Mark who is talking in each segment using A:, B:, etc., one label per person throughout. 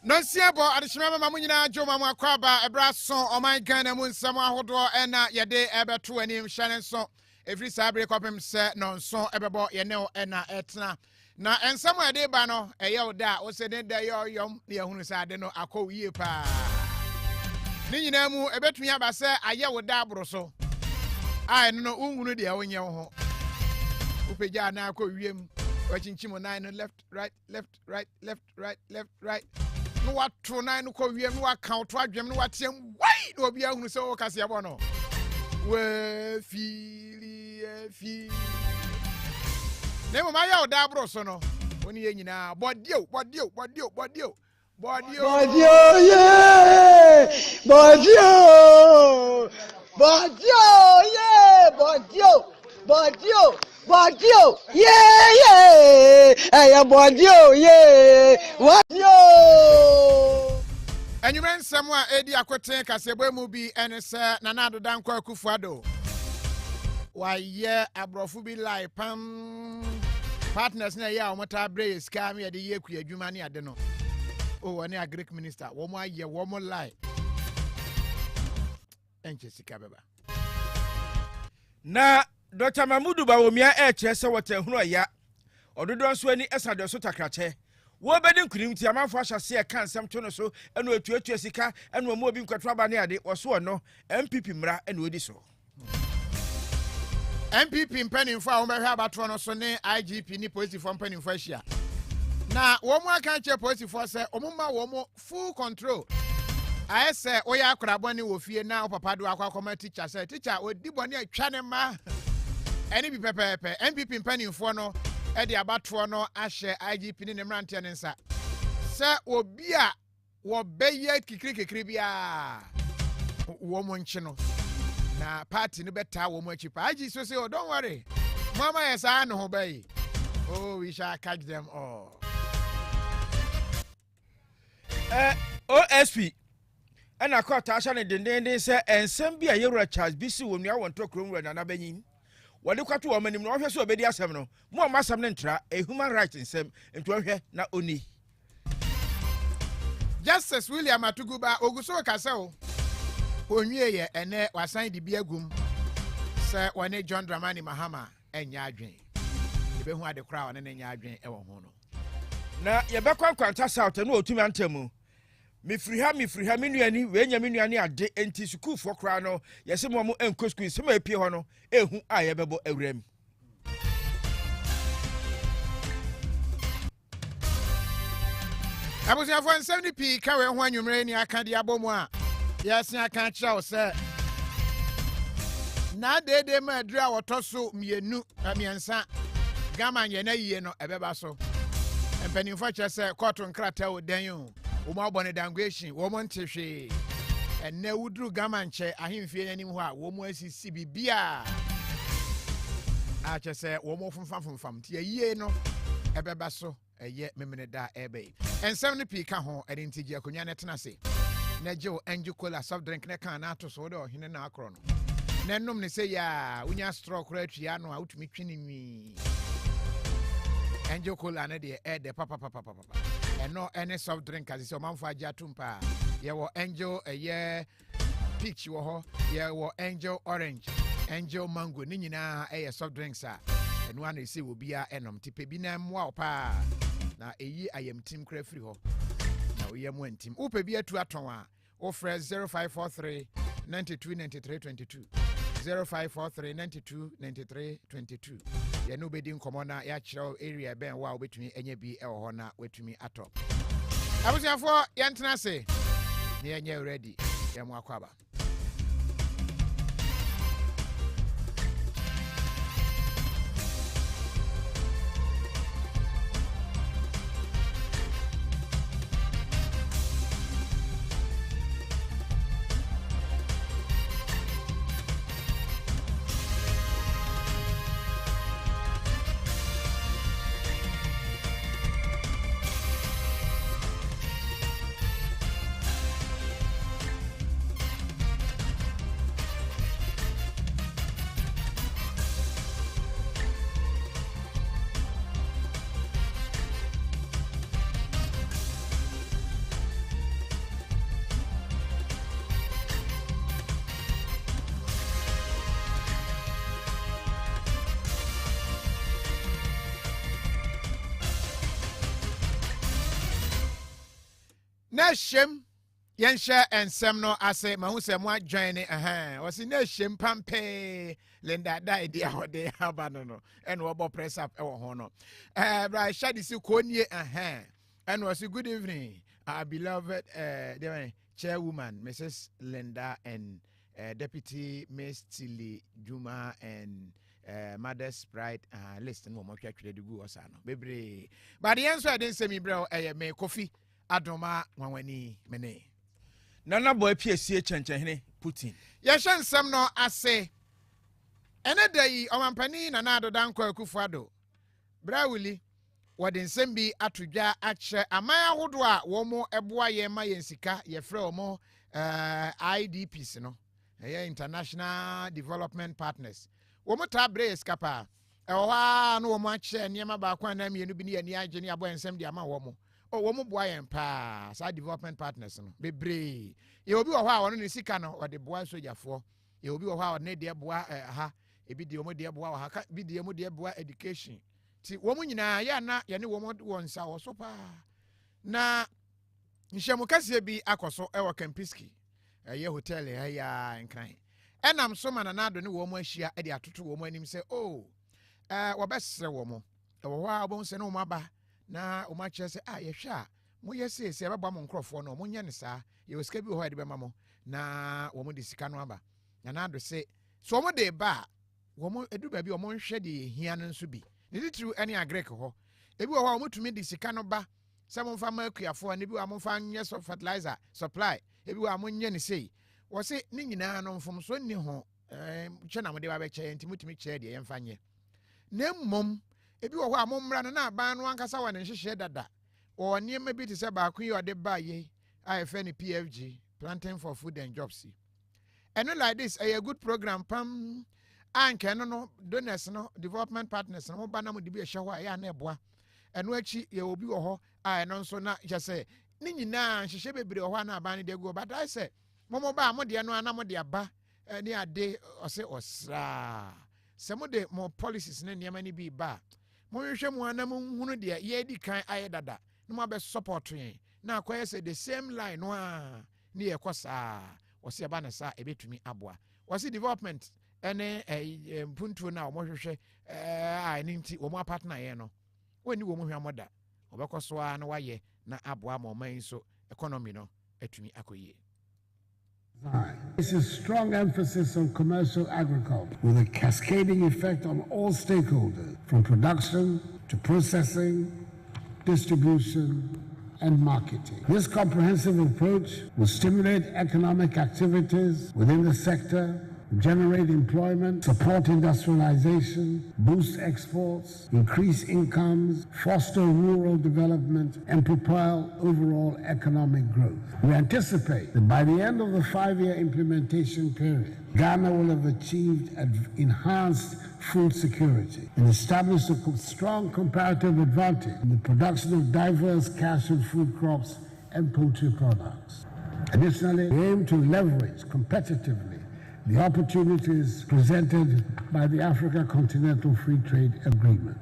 A: Nonsiabo adishima mamunyina joma mwakwaba ebraso oman Ghana mu nsam ahodo ena yede ebeto anim hyane so every sabre kopem se nonso ebebo yene ena etna na ensam ade ba no eye oda o se den da yoyom na yehunu se ade no akọ wie pa ni nyina mu ebetumi aba se aye oda abro so ai no unhunu de wonye ho upeja na akọ wiem wachinchimo nine left right no what to nine ko wiem no account to adwem no watiem wai no obi ahunu se wo kase abo no we fi nemo ma ya oda abro so no oni ye nyina bodio
B: yeah bodio yeah hey bodio yeah what yo
A: enyumen samwa edi akweten kasebo mu bi enese na na adoda nkwa Kufuado wa ye abrofu bi lai pam partners na ya omota bre ska me de ye ku adwuma ne ade no o woni agric minister wo mo aye wo mo lai enche sika beba
C: na Dr. Mamudu Bawumia kyerese wotahunu aya ododo nso ani esade so takrache wo bedi nkunim ti amanfo ahyase e kan sem to no so eno etuatua sika eno mo obi nkwatwa ba ne ade woso no MPP mra eno odi so
A: MPP mpanimfo a womehwe abato no so ne IGP ni police mpanimfo ahia na wo mo aka che police se omuma wo mo full control ayese oya akraboni wo fie na papa do akwa teacher say teacher odi boni atwa ne ma eni bi pepepe MPP mpanimfo no e de abato no ahye IGP ni ne mrante ne nsa se obi a wo beye kikiri bia wo mo nchi no na party no beta wo mo achi pa agi so say oh don't worry mama yes I no bay oh we shall catch them all
C: OSP ana kota asha ne denden se ensem bia yewura Charles bisi wo nua wonto krom na na banyin wode kwato wo manim no hwe so obedi asem no mo masam ne ntra a human rights ensem nto hwe na oni
A: Justice William Atuguba oguso kaseo onwie ye ene wasan di biagum se wane John Dramani Mahama enya adwen ebehu ade kra wane nya adwen e wo ho no
C: na ye bekwa kwanta south no otumi antamu mifiri ha menuani we nya menuani ade enti school for kra no yese mo mo enko school se ma epie ho no ehu a ye bebo awram
A: abusia for 70p ka we ho anwumre ni aka de abomu a yes I can't show say na dede ma adura wotoso mienu amiensa gama nye na yie no ebeba so empanimfo che say court nkrata odan yo wo ma bone dangwation wo mo ntehwe enne wuduru gama nche ahemfie nanim ho a wo mo asisi bibia a che say wo mo fomfam tie yie no ebeba so eye memene da ebe en 70p ka ho edintigi akonya ne tena se Nejo Angel Cola soft drink ne kan ato so do hine na akro no nenum ne say ya unya straw kra twia no outumi twini nwi Angel Cola na de e de papa eno any soft drink as so manfo agya tumpa ye wo Angel ye peach wo ho ye wo Angel orange Angel mango ni nyina soft drinks a eno ana say wo bia enom tipe bi na mwa opa na eyi ayam tim kra free ho na wo yam antim wo pe bi atu aton a offer 0543 929322 0543 929322 ye no bedi nkomo na ya kire area ben wa obetumi enye bi e ho na wetumi ato abusiafo ye ntena se ne enye ready ye mo akwaba na hyem yɛnhyɛ nsɛm no ase ma hu sɛ mo adwan ne wɔse na hyem pampe Linda da idea hode aba no ɛna wɔbɔ press up ɛwɔ ho no bra hyɛ de si konie and was a good evening, our beloved chairwoman, Mrs. Linda, and Deputy Miss Tilly Juma, and Mother's Pride. Listen, one more check to go or sano. Baby, but the answer I didn't say me, bro. Me Kofi Adomah Nwanwanii mene.
C: Nana Boye Peisie Kyenkyenhene Putin.
A: Yashan some no I say. Another day, Omampani Nana Danko Kufado. Brawili. Wɔde nsɛm bi atodwa akyɛ aman ahodoɔ a wɔn ɛboa yɛn ma yɛn sika yɛfrɛ wɔn IDPs no ɛyɛ International Development Partners wɔn taa brɛ sika paa ɛwɔ hɔ a no wɔn akyɛ nneɛma baako a na mmienu bi ne yɛn ni agye ne abɔ nsɛm de ama wɔn wɔn boa yɛn paa saa Development Partners no bebree yɛ obi wɔ hɔ a wɔn ne sika no wɔde boa sogyafoɔ yɛ obi wɔ hɔ a wɔde ne deɛ boa ha ebi deɛ wɔn deɛ boa wɔ ha bi deɛ wɔn deɛ boa education. Ti woman nyina ya na ye ne woman wonsa wo so pa na nhyiamu kase bi akoso e wo Kempiski ye hotel ya nkran enam so mana na do ne wo mo ahia e de atoto wo mo anim se wo besre wo mo e wo ha obon se ne wo aba na wo ma kire se ye hwe a mo ye se beba mo nkrofo no mo nye ne saa ye wo sika bi ho e de bema mo na wo mo de sika no aba na do se so mo de ba wo mo edu ba bi wo mo nhwe de hia no nso bi Nidi true any agrek ho. Ebi wa omutumi di sika no ba. Se mo fa ma akuafo ne bi wa mo fa nye so fertilizer supply. Ebi wa mo nye ne sei. Wo se ne nyina no mfom so ni ho. Che na mo de ba be che nti mutumi che de yemfa nye. Na mmom ebi wa ho a mo mmra no na aban no ankasa wa ne nhyehyɛ dada. O niema bi te se ba akun yi ode ba ye. I fe ne PFG, Planting for Food and Jobs. And not like this, a good program pam anke no donors no development partners no ba na mo de bi ehwe ho ya na eboa eno achi ye obi wo ho a no nso na je se ni nyina nhyehyɛ bebre ho na aba ne de go but I say mo ba mo de no ana mo de aba ni ade ose osra se mo de mo policies ne niam ni bi ba mo hwehwɛ mo ana mo hunu de ye di kan aye dada no mo be support yen na akoye se the same line no a ni ye kosa ose aba na sa ebetumi aboa wose development ene mpuntu na omohwehwe ani nti wo mo partner ye no woni wo mo hwa moda obekoso a na waye na aboa mo man so economy no atumi akoye.
D: This is strong emphasis on commercial agriculture with a cascading effect on all stakeholders from production to processing, distribution and marketing. This comprehensive approach will stimulate economic activities within the sector, generate employment, support industrialization, boost exports, increase incomes, foster rural development, and propel overall economic growth. We anticipate that by the end of the 5-year implementation period, Ghana will have achieved enhanced food security and established a strong comparative advantage in the production of diverse cashew food crops and poultry products. Additionally, we aim to leverage competitively the opportunities presented by the Africa Continental Free Trade Agreement.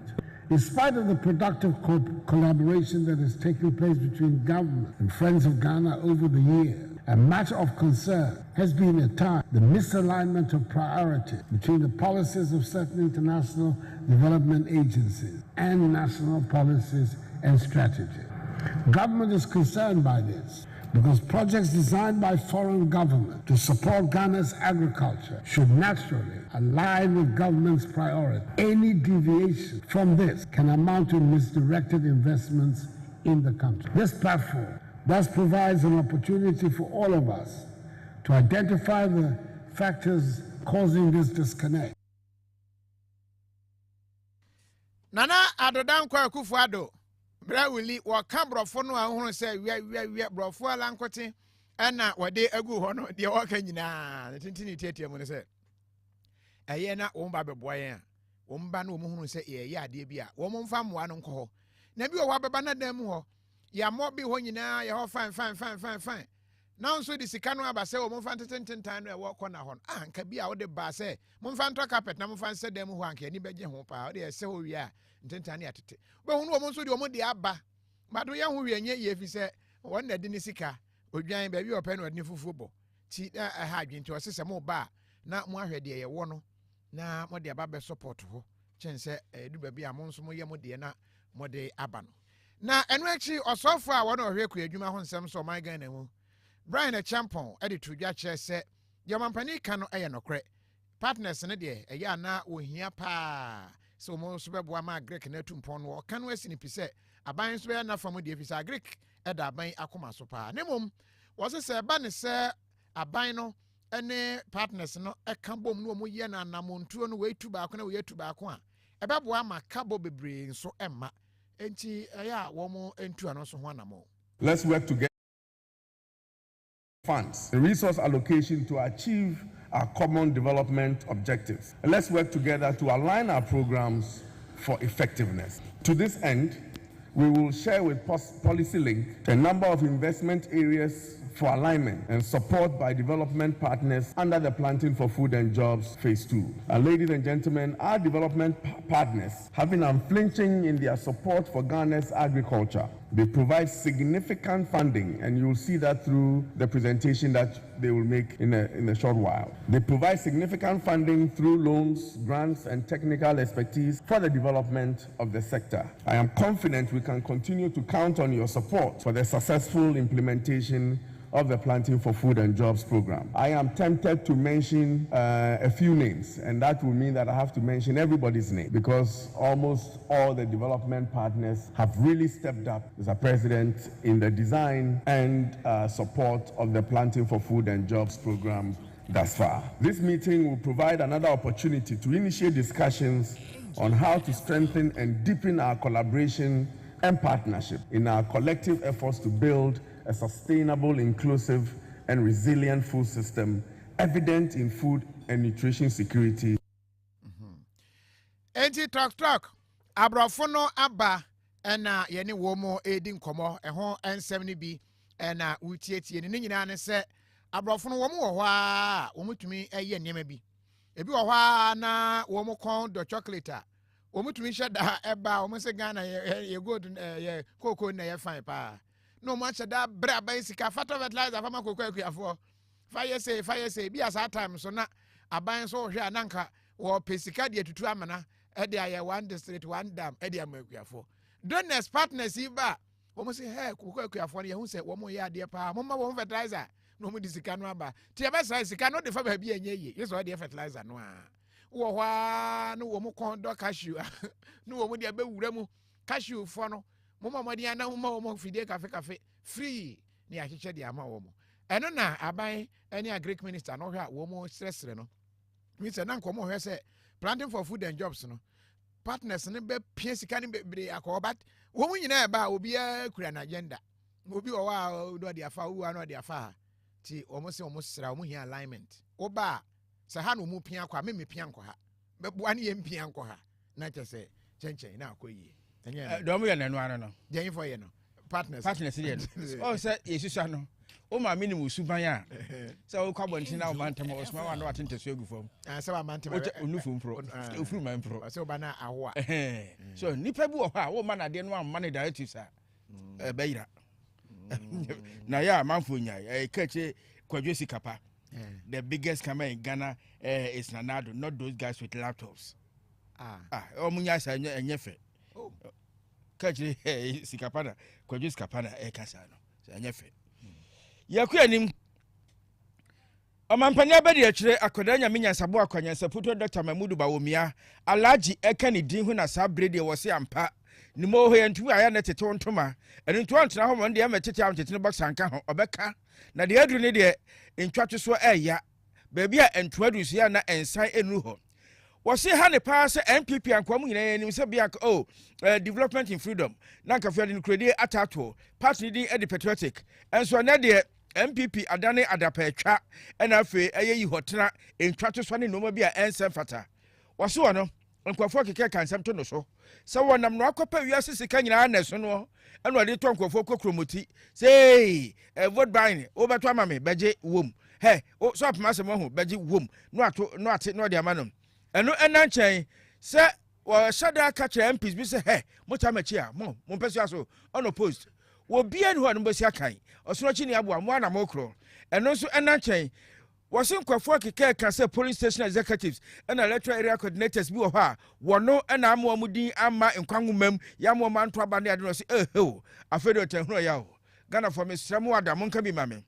D: In spite of the productive collaboration that has taken place between government and Friends of Ghana over the years, a matter of concern has been at times the misalignment of priority between the policies of certain international development agencies and national policies and strategies. Government is concerned by this, because projects designed by foreign governments to support Ghana's agriculture should naturally align with government's priorities. Any deviation from this can amount to misdirected investments in the country. This platform thus provides an opportunity for all of us to identify the factors causing this disconnect.
A: Nana Adodan Akufo-Addo Brawili wa kambrofo no ahuru se wi brofo ala nkote na wode agu ho no de waka nyina tintini tietie mu ne se eye na wo mba beboa yen wo mba na wo hunu se ye ade bi a wo mfa moa no nko ho na bi wo beba na dam ho ya mo bi ho nyina ye ho fine na nso di sika no aba se wo mfa ntententan no e wo kɔ na ho anka bi a wo de ba se mo mfa ntɔ carpet na mo mfa nse dam ho anka ni beje ho pa wo de se ho wi a ntentan ne atete be hunu wo nso de wo de aba bado ye ho wi enye ye fi se one na de sika odwan ba bi open no de fufu bo ti ha adwenti o se mo ba na mo ahwe de ye wo no na mo de aba be support ho chense edu ba bi a mo nso mo ye mo de na mo de aba no na enu echi osofo a wona ohwe ku adwuma ho nsem so my Ghana mu Brian a Champon e de tudwa kire se de mampani ka no eye nokre partners ne de eye na ohia pa so mo so beboa ma Greek na tumpon no ka no asini pise aban so be na fam de pise Greek e da aban akoma so pa ne mom wo se ba ne se aban no ene partners no e ka bom no mo ye na namontuo no we tu ba ko na we tu ba ko a e beboa ma kabo bebre nso emma enti ya wo mo entu ano so ho anamo.
E: Let's work together. Funds, the resource allocation to achieve our common development objectives. And let's work together to align our programs for effectiveness. To this end, we will share with Policy Link a number of investment areas for alignment and support by development partners under the Planting for Food and Jobs Phase 2. And ladies and gentlemen, our development partners have been unflinching in their support for Ghana's agriculture. They provide significant funding, and you'll see that through the presentation that they will make in a short while. They provide significant funding through loans, grants, and technical expertise for the development of the sector. I am confident we can continue to count on your support for the successful implementation of the Planting for Food and Jobs program. I am tempted to mention a few names, and that will mean that I have to mention everybody's name because almost all the development partners have really stepped up, Mr. President, in the design and support of the Planting for Food and Jobs program thus far. This meeting will provide another opportunity to initiate discussions on how to strengthen and deepen our collaboration and partnership in our collective efforts to build a sustainable, inclusive, and resilient food system evident in food and nutrition security.
A: Enti talk abrofono aba ena yeni womo edi nkomo eho ensem ni bi ena utietie ni nyina ne se abrofono womo wo hwa a womutumi eye niema bi ebi wo hwa na womo kon do chocolate womutumi sheda eba womo se Ghana ye good ye koko na ye fine pa no much that bra ban sika fato fertilizer fama kokwa akuafo fire say bi as time so na aban so hwe ananka wo pesika de tutu amana e de aye one district one dam e de amakuafo donors partners iba wo mo say hey kokwa akuafo ne hu say wo mo ye ade pa mo ma wo fertilizer no mo disika no aba ti e be say sika no de fa ba bi enye ye yeso de fertilizer no a wo hwa no wo mo kon do cashew no wo mo de be wura mu cashew fo no mama madi na mama fidie cafe free ni ahyeche de ama wo mo eno na aban eni a Greek minister no hwe a wo mo sresre no mi se na nkomo hwe se Planting for Food and Jobs no partners ne be pie sika ne bebre akobat wo mo nyina eba obi a kura na agenda obi wo wa do de afa wo na de afa ti wo mo se wo mo sra wo mo hi alignment wo ba se ha no mu pia kwa me pia nko ha be bo ane ye mpia nko ha na che chenchen na akoyi
C: Domo ya nanu ano no.
A: Dey for you no. Partners
C: There. Oh say yesusa no. O ma minimum suban ya. Say o kwa bonti na o mantama o sma wa no atente so egu fam.
A: Say wa mantama.
C: O nufu mpro. O furu man pro.
A: Say o ba na aho a.
C: So nipa bi wo ha wo ma na de no am manage directives a. Bayira. Na ya manfo nya kache Kwadwo Sikapa. The biggest camera in Ghana is Nanado, not those guys with laptops. Omunya sa enyefe. Oh. Kache Sikapana, Kwadwo Sikapana kasa no. Sa enyefe. Yaku anim Omampanya be de akire akoda nya menya sabo akwanya saputo Dr. Mamudu Bawomia Alaji eka ni din hu na sabre de wo se ampa ni mo ho yentu aya na tete ontoma eni ntu ontena ho mo de am tete am tete no box anka ho obeka na de aduru ne de ntwatwe so eya ba bia entu adu so ya na ensan enu ho wo se ha ne pa se MPP ankwam nyina nim se bia development in freedom na nka fiade ni kredi atato party din edi patriotic enso na de MPP adane adapetwa ena afi eyeyi hotena ntwatwe so ne no bia ensan fata wo se wo no nkwafo keke kansam to no so se wonam no akopa wiase sika nyina na so no eno ade to nkwafo kokromoti say vote buying obeto amame beje wom he so apama se mo ho beje wom no ate no de amanom eno enanchen se wo shada ka kire MPs bi se he motamachi a mo mpese aso on opposed wo bia no no bosia kan osoro chi ne aboa mo na mokro eno nso ena chen wose nkwafo keke ka say police station executives and electoral area coordinators bi wo ha wono ena amo amudin ama nkwanwomam ya mo manto aba ne ade no say ho afedo tenhuro ya ho Ghana for me sremo ada monka bi mame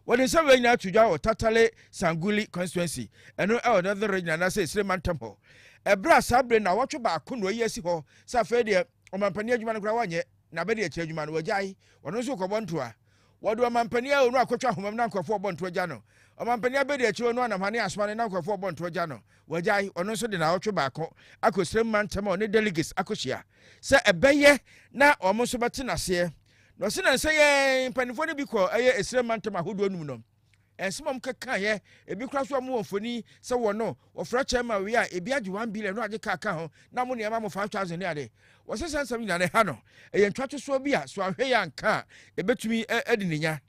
C: wodi se we nyina tudwa o Tatale Sanguli constituency eno e another region na say Sreman Temple ebra sabre na wotwe ba akono yi asi ho sa afede omampani adwuma no kra wanye na be de achi adwuma no wajai wono so ko bontoa wodi omampani a onu akotwa homam na nkofo bontoa gya no omampani abedi achi onu anamane asmane na nkofo bontoa gya no wajai wono so de na wotwe ba ako akosrem Temple ne delegates akohia se ebeye na omo so bete nase no se na say mpanifo ne bi ko eye Sreman Temple ahodo anum no ensimam keka ye ebi kura so mo ofoni se wono ofra chema we a ebi age 1 billion no age kaka ho na mo ne ma mo 5000 ne ade wo se sansam nya ne ha no eye ntwato so bi a so ahwe ya nka ebetumi edi ninya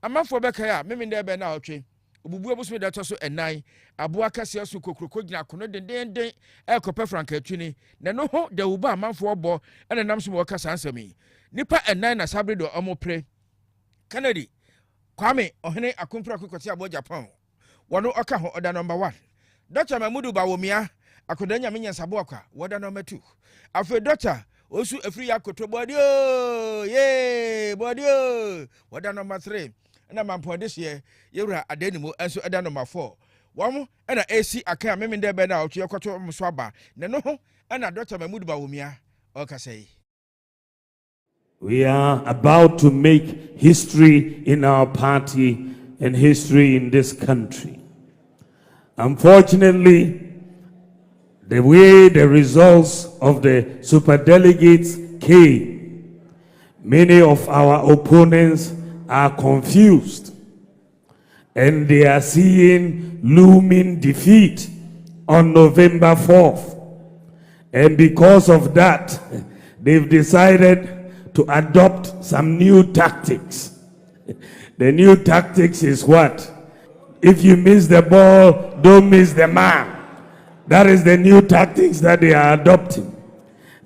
C: amafo beka ya meme nde be na otwe obubu obuso de to so enan abo akase so kokroko gina kono dendenden ekope franka atwini ne no ho da uba amafo obo ene nam so wo kasa ansami nipa enan na sabre do omopre Kennedy Kwame ohene akompra kokoti abo Japan wono oka ho oda number 1 Dr. Mamudu Bawomia akodanya menya sabo akwa woda number 2 afi Dr. Osu efri yakoto bodio ye bodio woda number 3 na mampo this year yewura adenimo enso oda number 4 wom na AC aka memende be na otwe koto mso aba ne no ho na Dr. Mamudu Bawomia oka say
F: we are about to make history in our party and history in this country. Unfortunately, the way the results of the superdelegates came, many of our opponents are confused and they are seeing looming defeat on November 4th. And because of that, they've decided to adopt some new tactics. The new tactics is what? If you miss the ball, don't miss the man. That is the new tactics that they are adopting.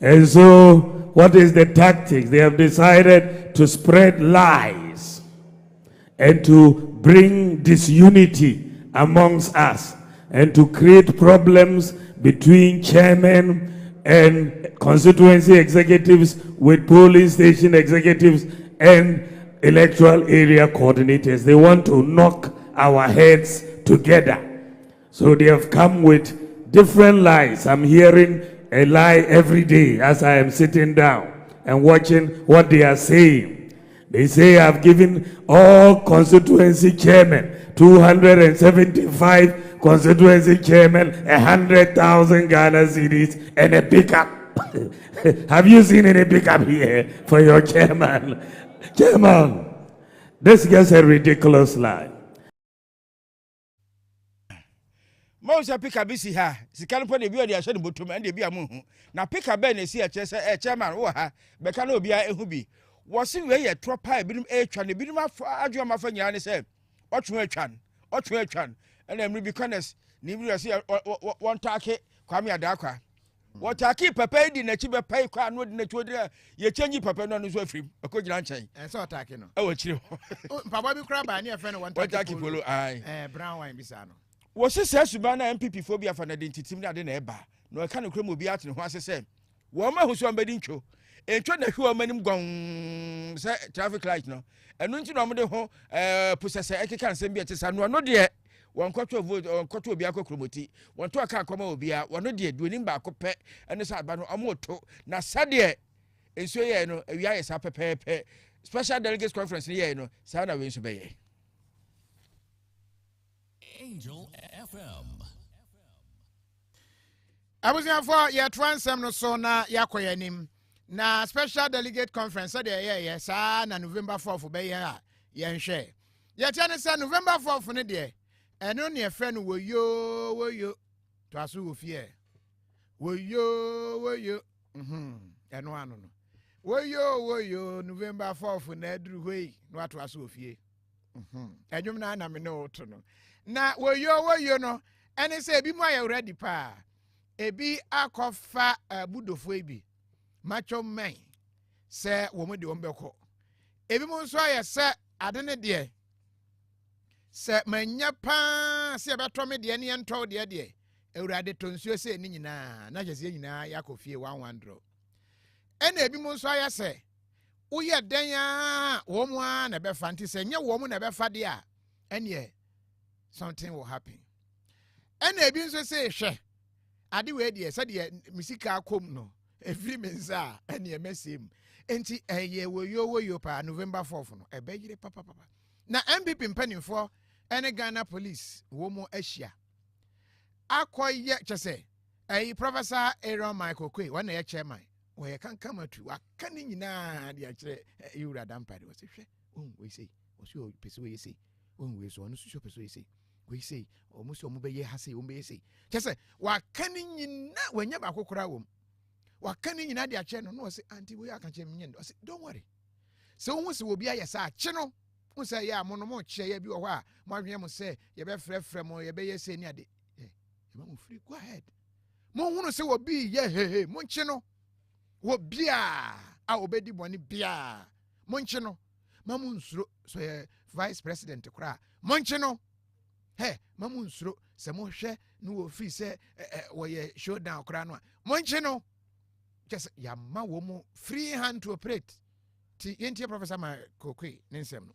F: And so, what is the tactics? They have decided to spread lies and to bring disunity amongst us and to create problems between chairmen and constituency executives with polling station executives and electoral area coordinators. They want to knock our heads together. So they have come with different lies. I'm hearing a lie every day as I am sitting down and watching what they are saying. They say I've given all constituency chairmen, 275 constituency chairmen, 100,000 Ghana cedis and a pickup. Have you seen any pickup here for your chairman? Chairman, this gets a ridiculous lie.
C: Mousa pickup bisi ha, sikano po ne bi odi ahye ne botom ande bi amu na pickup be na si eche se chairman wo ha beka na obi a ehu bi wo se we ye tropa ebinum etwa ne binum adwo mafa nyane ne se otwe atwan and em be honest ni bi se won take Kwame Adakwa wo take papa di na chi be pai kwa no di na chi odi ye changi papa no so afrim akogina nchen
A: so atake no
C: e wo chire
A: papa bi kra ba ne efe no won
C: take polo ai
A: brown wine bisa no
C: wo se suba na MPP phobia fa na dentitim na de na eba no eka no krem obi atene ho asese wo ma huso ambadi ncho entwa na hwe amanim gon se traffic light no enu nti no mo de ho processor ekeka nsem bi etesa no de won kwatwa vote on kwatwa obi akokromoti won to aka akoma obi a wono de duonim ba akopɛ ene sa aba no amoto na sade enso ye no awia ye sa pepepe special delegates conference ye no sa na we nso be ye
G: Angel FM.
A: Abuziafo ye transem no so na yakoyanim na special delegate conference de ye sa na November 4th be ye a ye nhwe ye tiane sa November 4th ne de eno ne efe no woyo to aso wo fie woyo eno ano no woyo November 4th na aduru hoi no ato aso wo fie enwum na me no to no na woyo no ene se ebi mu aye ready pa ebi akofa budofo ebi macho men se wo mu de wo mbekọ ebi mo nso ayɛ sɛ ade ne deɛ sɛ manya paa sɛ yɛbɛtɔ me deɛ ne yɛntɔw deɛ awurade to nsuo sɛ ne nyinaa na kyɛ sɛ nyinaa yɛakɔ fie 1 ɛna ebi mo nso ayɛ sɛ woyɛ dɛn a wɔn mu a na ɛbɛfa nti sɛ nyɛ wɔn mu na ɛbɛfa deɛ a ɛneɛ something will happen ɛna ebi nso sɛ hwɛ ade wei deɛ sɛdeɛ misika akɔm no ɛfiri me nsa a ɛneɛ mɛsɛm enti ɛyɛ wɔyo paa November 4th no ɛbɛyere papapapa na MPP mpanimfoɔ ɛne Ghana police wɔn mu ahyia akɔyɛ kyɛ sɛ ɛyi Professor Aaron Michael Kwe wɔn na yɛ chairman wɔyɛ kankamatu aka ne nyinaa de akyerɛ Ewura Dampare wɔsɛ hwɛ wei sei wɔsɛ pɛsɛ wei sei wei so ɔno so pɛsɛ wei sei wei sei ɔmo sɛ ɔmo bɛyɛ ha sei ɔmo bɛyɛ sei kyɛ sɛ waka ne nyinaa wɔnyɛ baako koraa wɔ mu waka ne nyinaa de akyerɛ no na wɔsɛ anti wei aka kyerɛ me nyɛ ɔsɛ don't worry sɛ wo sɛ obi ayɛ saa akye no wo sɛ yɛ a mo no mo kyerɛ yɛ bi wɔ hɔ a mo adwene mo sɛ yɛbɛfrɛfrɛ mo yɛbɛyɛ sei ne ade ɛma mo free go ahead mo hunu sɛ obi yɛ hehe mo nkye no wo bia a obedi bɔne bia mo nkye no ma mo nsuro so yɛ vice president koraa mo nkye no ma mo nsuro sɛ mo hwɛ no wo free sɛ wɔyɛ showdown koraa no a mo nkye no just yamma wo mo free hand to operate ti yentie Professor Kokwe ne nsɛm no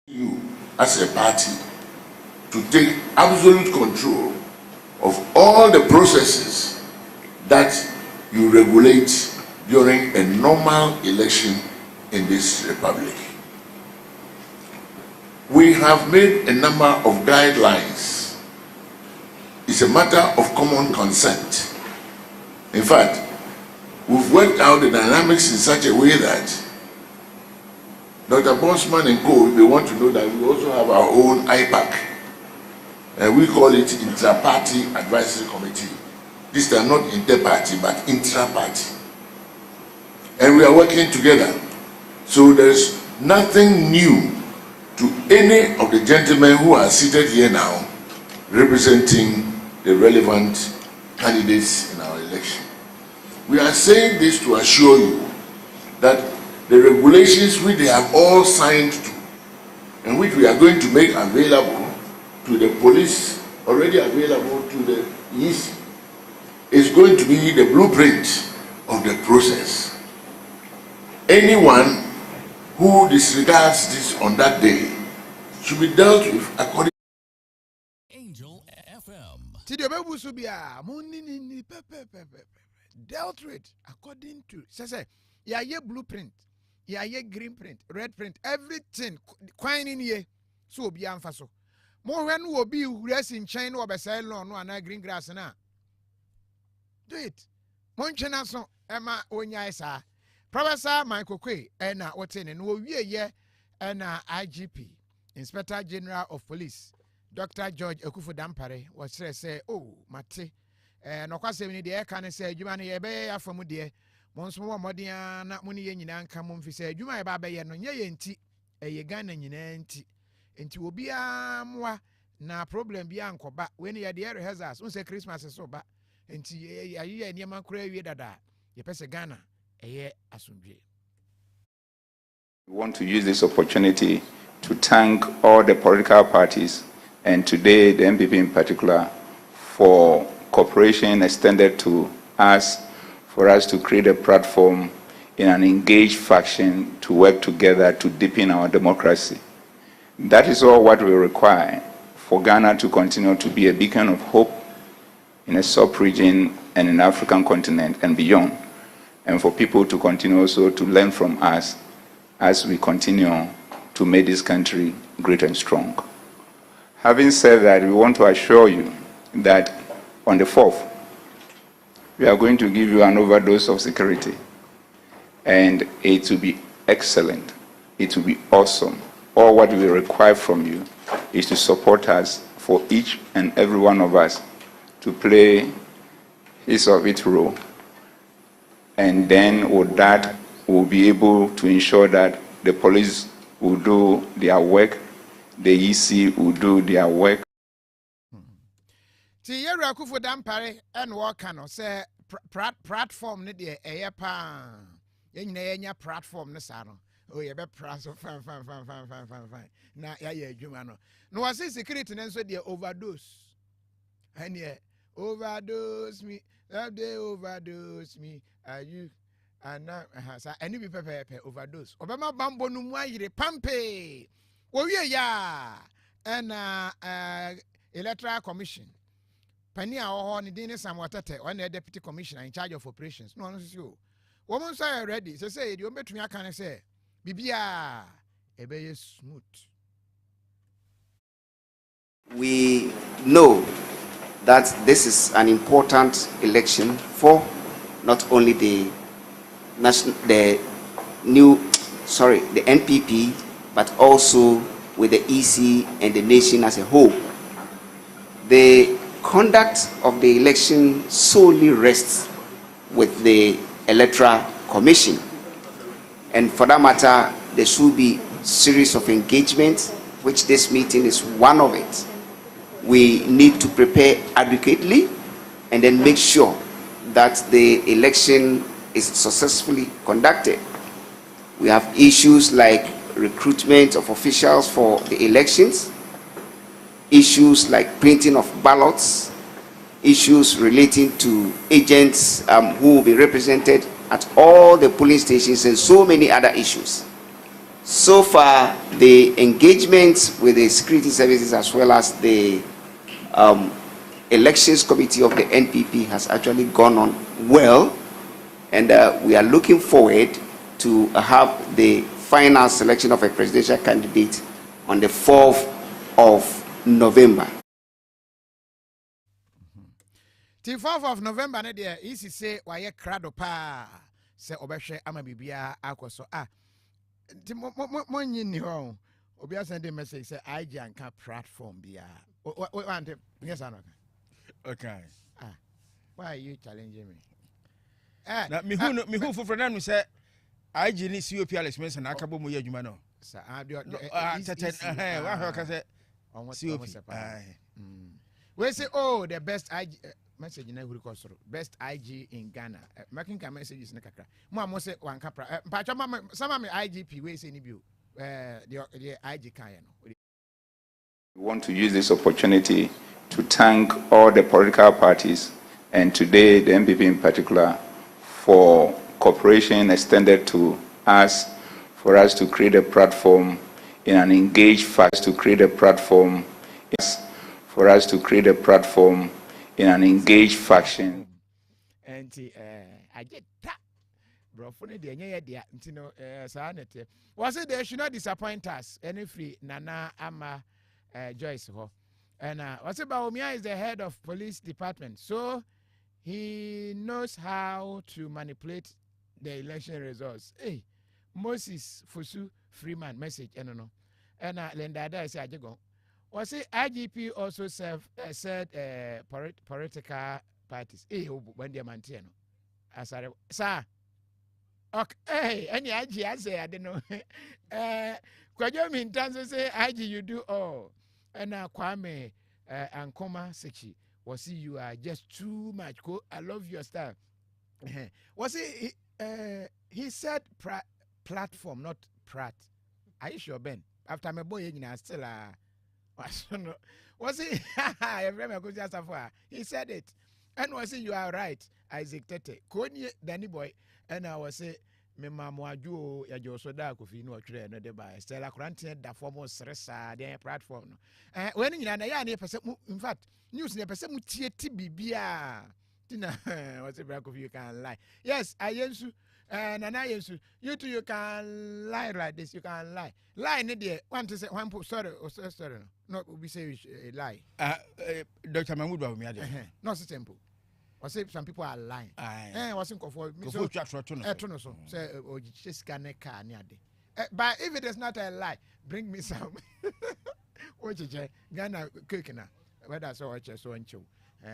H: you as a party to take absolute control of all the processes that you regulate during a normal election in this republic. We have made a number of guidelines. It's a matter of common consent. In fact, we've worked out the dynamics in such a way that Dr. Bosman and Co., they want to know that we also have our own IPAC. And we call it Intra-Party Advisory Committee. This is not inter-party, but intra-party. And we are working together. So there's nothing new to any of the gentlemen who are seated here now representing the relevant candidates in our election. We are saying this to assure you that the regulations which they have all signed to and which we are going to make available to the police, already available to the EC, is going to be the blueprint of the process. Anyone who disregards this on that day should be dealt with according
G: Angel FM.
A: Dealt with according to say blueprint, green print, red print, everything quine in here. So be faso. More when will be rest in China or beside lawn no green grass na. Do it. Monchena so Emma Onyaisa. Professor Michael Kwe and what's in and ye and IGP, Inspector General of Police, Dr. George Ekufu Dampare was say, oh, Mate, and Okase the air can say, you money a bear from dear, once more Modian, not money in an come on, said, you might baby and ye enti, a ye gun and yen enti will be a na problem beyond Coba when ye the area has us, once a Christmas is so bad, and ye and Yaman Cray dada, ye pesa Ghana. We
I: want to use this opportunity to thank all the political parties and today the MPP in particular for cooperation extended to us for us to create a platform in an engaged fashion to work together to deepen our democracy. That is all what we require for Ghana to continue to be a beacon of hope in a sub-region and in the African continent and beyond, and for people to continue also to learn from us as we continue to make this country great and strong. Having said that, we want to assure you that on the 4th, we are going to give you an overdose of security, and it will be excellent. It will be awesome. All what we require from you is to support us for each and every one of us to play his or its role. And then with that, we'll be able to ensure that the police will do their work, the EC will do their work.
A: See, you're a Kufu Dampare and Wakano say platform, Nidia, Ayapa, Yenya platform, Nesano. oh yeah be praso fine. Na ya adwuma no no was security na so dey overdose and yeah overdose me that day overdose me are you and now any be pepe overdose obama bambo no mu ayire pampe wo wie ya and electoral commission pani a ho ne din ne Sam Watete on the deputy commissioner in charge of operations no so you woman say ready say the obetumi aka ne say bibia ebe smooth.
J: We know that this is an important election for not only the NPP, but also with the EC and the nation as a whole. The conduct of the election solely rests with the Electoral Commission, and for that matter, there should be series of engagements, which this meeting is one of it. We need to prepare adequately and then make sure that the election is successfully conducted. We have issues like recruitment of officials for the elections, issues like printing of ballots, issues relating to agents who will be represented at all the polling stations, and so many other issues. So far, the engagement with the security services as well as the elections committee of the NPP has actually gone on well, and we are looking forward to have the final selection of a presidential candidate on the 4th of November.
A: The 4th of November, ne there is say why crowd pa say obehwe ama bibia akoso ti mo nyini ho obi send a message say IG anka platform bia want yes or not?
C: Okay.
A: Why are you challenging me?
C: Na me who for friend say IG ni COP Alex na akabo mo yadwuma no.
A: Sir,
C: COP.
A: We say the best IG message na huri ko soro best IG in Ghana making ka messages na kakra mo say wan kapra pacho some me IGP we say ni bio the IG kan no.
I: We want to use this opportunity to thank all the political parties and today the MPP in particular for cooperation extended to us for us to create a platform in an engaged faction
A: And I get that. Bro, for the day, no, sanity. Was it they should not disappoint us? Any free Nana Ama Joyce ho. And what's about Omia is the head of police department, so he knows how to manipulate the election results. Hey, Moses Fusu Freeman message, I don't know. And Lendada is Ajago. Was it IGP also said political parties? Hey, when they maintain. Sir. Okay, hey, any IG I say I don't know. Could you mean to say IG you do all? And Kwame and Koma Sechi was you are just too much. I love your style. Was it he said platform, not prat. Are you sure, Ben? After my boy, still was it? He said it. And was it you are right, Isaac Tete. Konye Danny boy, and I was say, me mamwaju ya josoda Kofi no tire no de ba Stella Quarantine da form stressa de platform no. When you na ya na pese in fact news na pese mu tie ti bibia. Tina was it Kofi you can lie. Yes, I yensu Nana yensu. You too you can lie like this, you can lie. Lie ne there. Want to say one sorry no we say lie.
C: Dr. Mahmoud Bawumia there.
A: Not so simple. I say some people are lying. Wasn't for me. So say just can but if it is not a lie, bring me some. What Ghana cooking now. Whether so much so and show.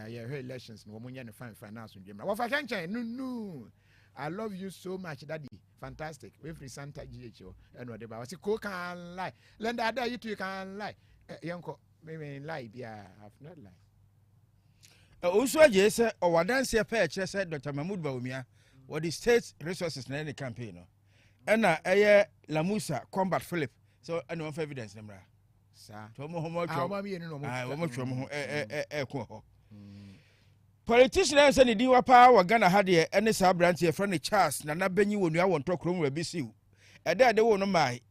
A: Yeah, her elections no money and finance in Germany. What I can say, no. I love you so much, Daddy. Fantastic. We free Santa GHO and whatever. I say, can lie. Lend other you too can lie. Yanko, maybe lie. Yeah, I've not lied.
C: Also, yes, or one dance here, pay said Dr. Mahmoud Bawumia, what the state resources in any campaign. ɛna ɛyɛ Lamusa Combat Philip so ɛna wɔn fɛ evidence ne mra
A: sa
C: to mo ho mo twɛ
A: ma mi yɛ no mo
C: mo twɛ mo ho ɛko hɔ politician ɛsɛ ne din wa paa wɔ Ghana ha deɛ ɛne saa aberante yɛfrɛ no Charles Nana Benyi wɔ nua wɔ ntɔ kurom wɔ bi siw ɛda ɛde wo no mae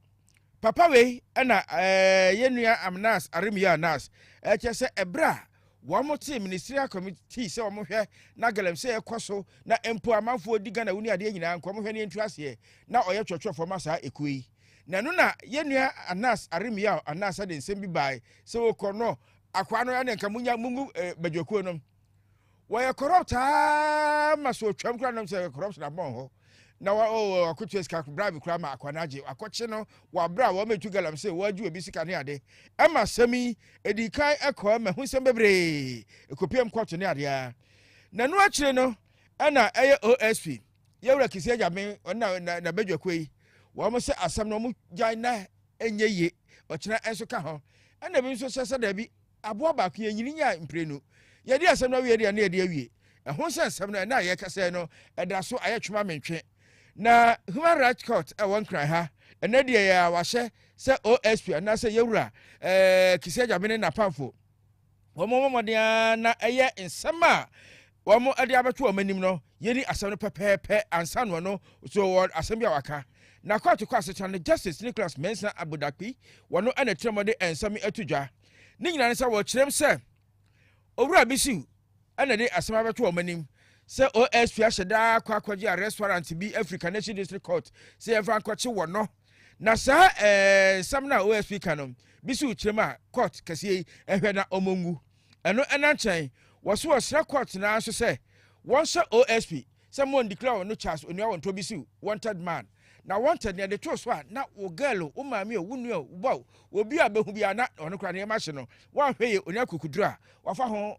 C: papa wei ɛna yɛnua Amnas Aremia Anas ɛkyɛ sɛ ɛbra wɔn te ministerial committee sɛ wɔn hwɛ na galamsey ɛkɔ so na mpo amanfoɔ di Ghana wuni adeɛ nyinaa nkɔm hwɛ ne ntu aseɛ na ɔyɛ twɛtwɛfoɔ ma saa ekuo yi na no na yɛnua Anas Aremia Anas de nsɛm bi bae sɛ wɔkɔ no akwa no ɛna nka munya mungu badwakuo no wɔyɛ corrupt ma so twam kura nam sɛ corrupt na bɔn hɔ na wa akotua sika bribe kura ma akwa na agye akɔkye no wa bra wa metu galamsey wa ju obi sika ne ade ɛma sɛmi edikan ɛkɔ ma hu sɛm bebre ekopiem court ne ade a na no akyire no ɛna ɛyɛ OSP yɛwura kisi agame na badwakuo yi wa mo sɛ asɛm no mo gyan na enye ye ɔkyena ɛnso ka ho ɛna bi nso sɛ da bi aboa ba ko yɛnyini nya mprenu yɛde asɛm no wie de na yɛde awie ɛho sɛ asɛm no ɛna yɛkasɛ no ɛda so ayɛ twema mentwe na human rights court ɛwɔ nkran ha ɛna deɛ yɛ wahyɛ sɛ OSP anaasɛ yɛwura kisi agyamene na pamfo wɔn mɔmɔden na ɛyɛ nsɛm a wɔn ɛde abɛto wɔn anim no yɛni asɛm no pɛpɛɛpɛ ansa no so wɔ asɛm bi a waka na court kɔ asekyɛ no Justice Nicholas Mensah Abudakpi wɔn ɛna kyerɛ de nsɛm ato dwa ne nyinaa sɛ wɔkyerɛm sɛ owura bisiw ɛna de asɛm abɛto wɔn anim sɛ OSP ahyɛ daa akɔgye a restaurant bi African Nation District Court sɛ yɛmfa nkɔkye wɔ no na saa nsɛm no a OSP ka no bisiw kyerɛm a court kɛseɛ yi ɛhwɛ na ɔmɔngu ɛno ɛna nkyɛn wɔso wɔsrɛ court naa nso sɛ wɔnhyɛ OSP sɛ mo declare no Charles onua wɔn to bisiw wanted man na wanted ne de to so a na wo girl wo maame o wo nua o bo obi a behu bia na ɔno kra ne ma hye no wanhwɛ ye onua kukuduru a wafa ho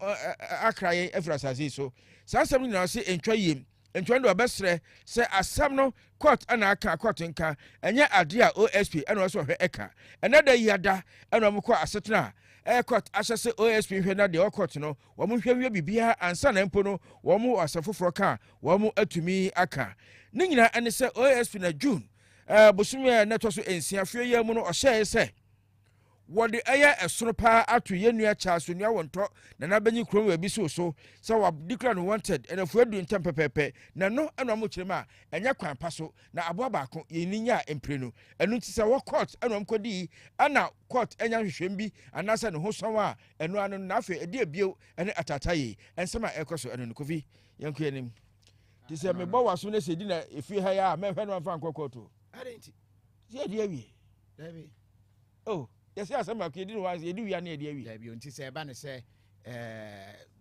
C: akraye afrasase so saa asɛm no na se entwa yiem entwa ndo obɛsrɛ sɛ asɛm no court ana aka court nka ɛnyɛ ade a OSP ɛna ɔso hwɛ ɛka ɛna da yada ɛna ɔmo kɔ asetena court ahyɛ sɛ OSP hwɛ na de court no wɔn hwɛ wie bibia ansa na mpo no wɔn asɛm foforɔ ka wɔn atumi aka ne nyinaa ɛne sɛ OSP na June bosomi a neto so ensia fie yɛ mu no ɔhyɛ sɛ wɔde ɛyɛ ɛsono paa ato yɛnua Charles nua wɔntɔ na na benyi krom wɔ bi so sɛ wa declare no wanted ɛna fuadu ntem pɛpɛpɛ na no ɛna mo kyerɛ ma ɛnyɛ kwan pa so na aboa baako yɛni nya empire no ɛno nti sɛ wɔ court ɛna mkɔdi ana court ɛnya hwehwɛm bi anasa ne ho sɔn a ɛno ano na afɛ ɛdi ebio ɛne atata yi ɛnsɛm a ɛkɔ so ɛno no Kofi yɛnkɔ anim ti sɛ me bɔ waso ne sɛ di na efi ha ya mɛhwɛ no amfa nkɔ court o
A: adenti
C: sɛ di awie
A: dabi
C: oh yɛsɛ asɛm akɔ yɛdi no wa yɛdi wia ne yɛdi awie
A: dabi onti sɛ ɛba ne sɛ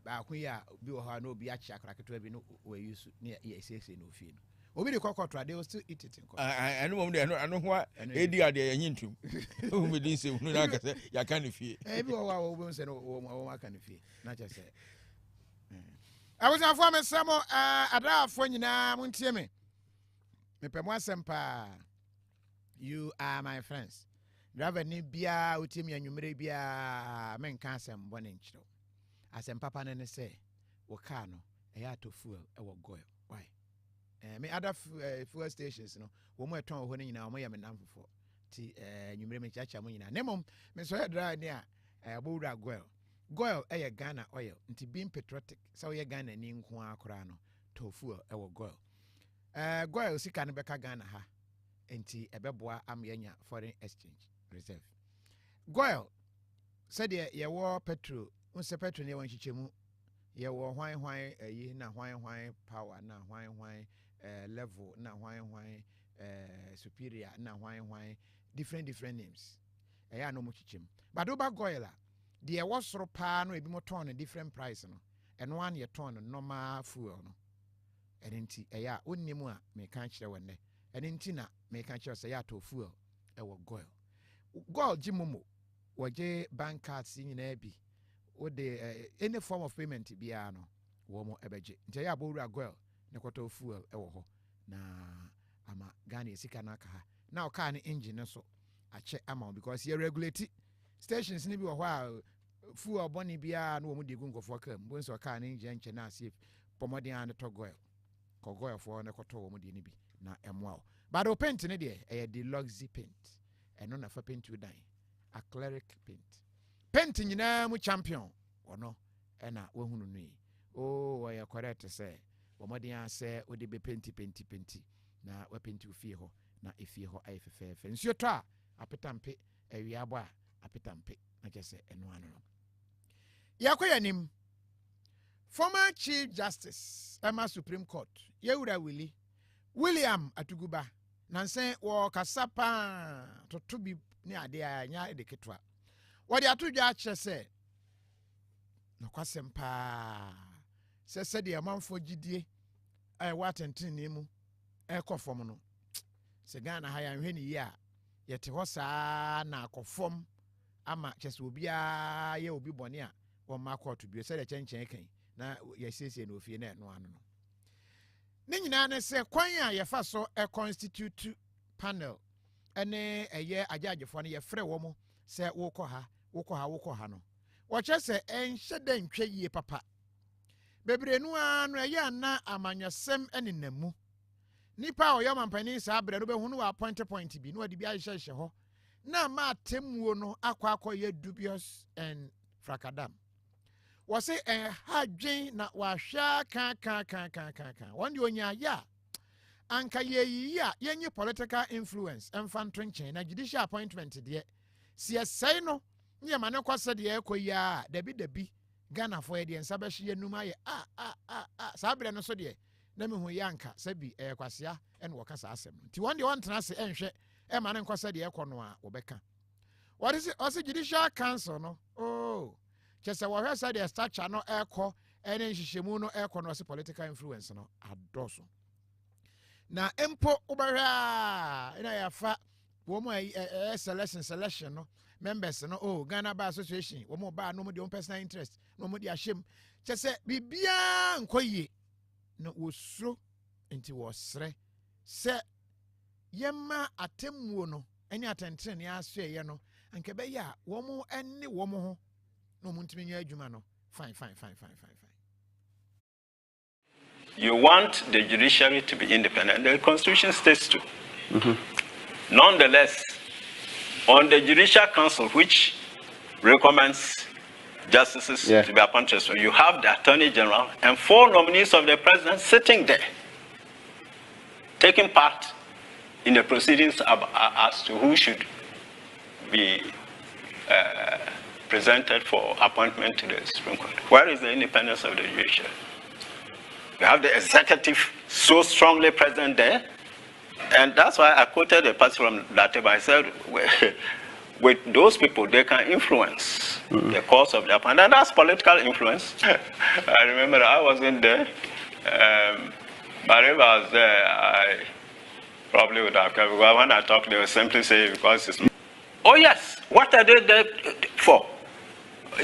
A: baako yi a obi wɔ hɔ na obi akyi akora ketewa bi no wɔyi so ne yɛsiesie no ofie no obi de kɔkɔ tra de o still eat it in court
C: ɛno mom de ɛno ho a ɛdi adeɛ yɛnyi ntom wo me din sɛ no na aka sɛ yɛaka ne fie
A: bi wɔ hɔ a wɔbɛhu sɛ no wɔn aka ne fie na kyɛ sɛ abusuafoɔ mesrɛ mo adaafoɔ nyinaa montie me mepɛ mo asɛm paa you are my friends driver ni biara wotie me anwummere biara menka asɛm bɔne nkyerɛw asɛm papa no ne sɛ wo car no ɛyɛ atɔ fuel ɛwɔ goil why me other fuel stations no wɔn mo ɛtɔn wɔ hɔ no nyinaa wɔn yɛ me namfofoɔ ti anwummere me kyakyɛ mo nyinaa ne mmom me sɔ yɛ driver ni a ɛbɔwura goil ɛyɛ Ghana oil nti being patriotic sɛ woyɛ Ghana ni nko akora no tɔ fuel ɛwɔ goil sika no bɛka Ghana ha nti ɛbɛboa am yɛnya foreign exchange reserve goil sɛdeɛ yɛwɔ petrol unse petrol ne wɔn hyehyɛ mu yɛwɔ hwan ayi na hwan power na hwan level na hwan superior na hwan different names ɛyɛ no mu hyehyɛ mu but over goil a deɛ ɛwɔ soro paa no ebi mo tɔn no different price no ɛno an yɛ tɔn no normal fuel no ɛne nti ɛyɛ a onnim a meka kyerɛ wɔ nnɛ ɛne nti na meka kyerɛ sɛ yɛ atɔ fuel ɛwɔ goil gye momo wɔgye bank cards nyinaa bi wode any form of payment biara no wɔ mo ɛbɛgye nti ɛyɛ abɔwura goil ne kɔtɔ fuel ɛwɔ hɔ na ama Ghana sika no aka ha na ɔkaa ne engine so akyɛ ama because yɛ regulate stations ni bi wɔ hɔ a fuel bɔne biara no wɔ mu de gu nkɔfoɔ kam bo nso ɔkaa ne engine nkyɛ na asie pɔmɔden a ne tɔ goil kɔ goil foɔ ne kɔtɔ wɔ mu de ne bi na ɛmoa but o paint ne de e deluxe paint eno na fa paint udan acrylic paint nyina mu champion ono ena wahunu no yi oh ya correct say wo modern say o de be paint na wa paint ofie ho na efie ho aye fefefe nsuo to a apetampe awiabo a apetampe na kese eno ano no yakoyanim former Chief Justice Emma Supreme Court Yewura William Atuguba nansen wo kasapa to bi ne ade anya de ketwa wo de atudwa ache se no kwasempa se de amanfo gidie watenten ne mu ekofom no se Ghana ha ya hwe ne yi a yete ho saa na akofom ama chese obia ye obi bone a wo ma court bi se de chenchen kan na yesiesie no ofie na no ano no ne nyina ne se kwan a yefa so constitute panel ene eye ajajefo no ye frɛ wo mo se wokɔ ha no wo che se enhye da ntwa yie papa bebre nu anu eye na amanyasem enenamu nipa o yomampani sa abre no behu no appoint bi no adi bi ahyehyɛ ho na ma atemmuo no akɔ ye dubious and fracadam was say hadwen na wahwa kan wonde onya ya anka ye ya yenye political influence emfanto nchen na judicial appointment de si esai no nye mane kwase de ekoya dabi Ghana for de nsa be hye numa ye sa abre no so de na mehu yanka sabi kwasea ene wokasa asem nti wonde wontena se enhwe e mane kwase de ekono a obeka what is it also judicial council no oh chese wo hwesa de stature no ekọ ene nhyehyemu no ekọ no se political influence no adoso na empo ubahwa ina yafa wo mo selection no members no oh Ghana Bar Association wo mo ba no mo de personal interest no mo de ahyem chese bibia nkoye no wosuro enti wosre se yema atemmuo no ene atentene aso ye no anke be ya wo mo ene wo mo ho no muntimenye adwuma no fine.
K: You want the judiciary to be independent. The Constitution states to. Nonetheless, on the Judicial Council, which recommends justices to be appointed, so you have the Attorney General and 4 nominees of the President sitting there, taking part in the proceedings as to who should be presented for appointment to the Supreme Court. Where is the independence of the judiciary? You have the executive so strongly present there, and that's why I quoted a passage from that table. I said, with those people, they can influence the course of the appointment, and that's political influence. I remember I wasn't there, but if I was there, I probably would have come. Because when I talk, they will simply say, because it's... Oh yes, what are they there for?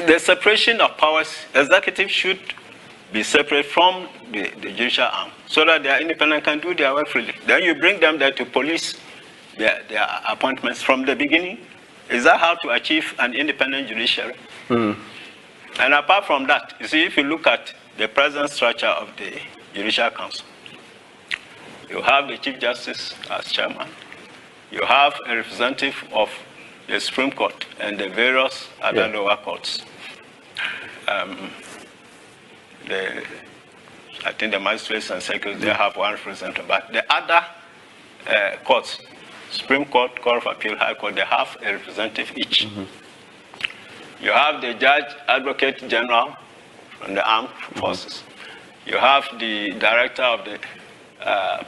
K: The separation of powers, executive should be separate from the judicial arm so that they are independent, can do their work freely. Then you bring them there to police their appointments from the beginning. Is that how to achieve an independent judiciary? And apart from that, you see, if you look at the present structure of the Judicial Council, you have the Chief Justice as chairman. You have a representative of the Supreme Court and the various other lower courts. I think the magistrates and circuits, they have one representative, but the other courts, Supreme Court, Court of Appeal, High Court, they have a representative each. You have the Judge Advocate General from the Armed Forces. You have the Director of the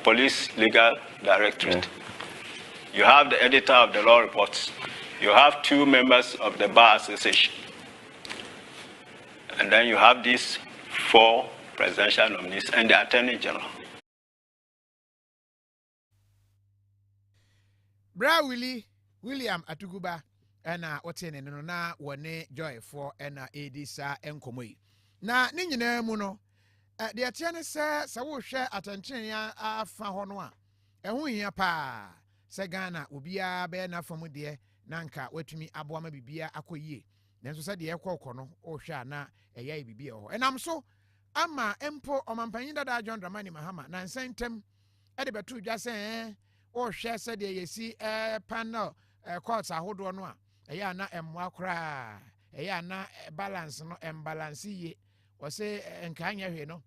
K: Police Legal Directorate. You have the Editor of the Law Reports. You have 2 members of the Bar Association. And then you have these 4 presidential nominees and the Attorney General.
A: Bra William Atuguba ena otene no na wone joy for ena edisa enkomoi. Na ne nyina mu no de atia ne se wo hwe atentene afa ho no a ehu hia pa se Ghana obia be na fam de nanka watumi aboama bibia akoyie. Nanso se de ekọ no o hwe ana eya bibia ho. Enam so ama empo omampanyin dada John Dramani Mahama na nsentem e de betu dwa se o hwe said ye si panel courts ahodo no a eya na emwa kra eya na balance no imbalance ye o say enkanya hwe no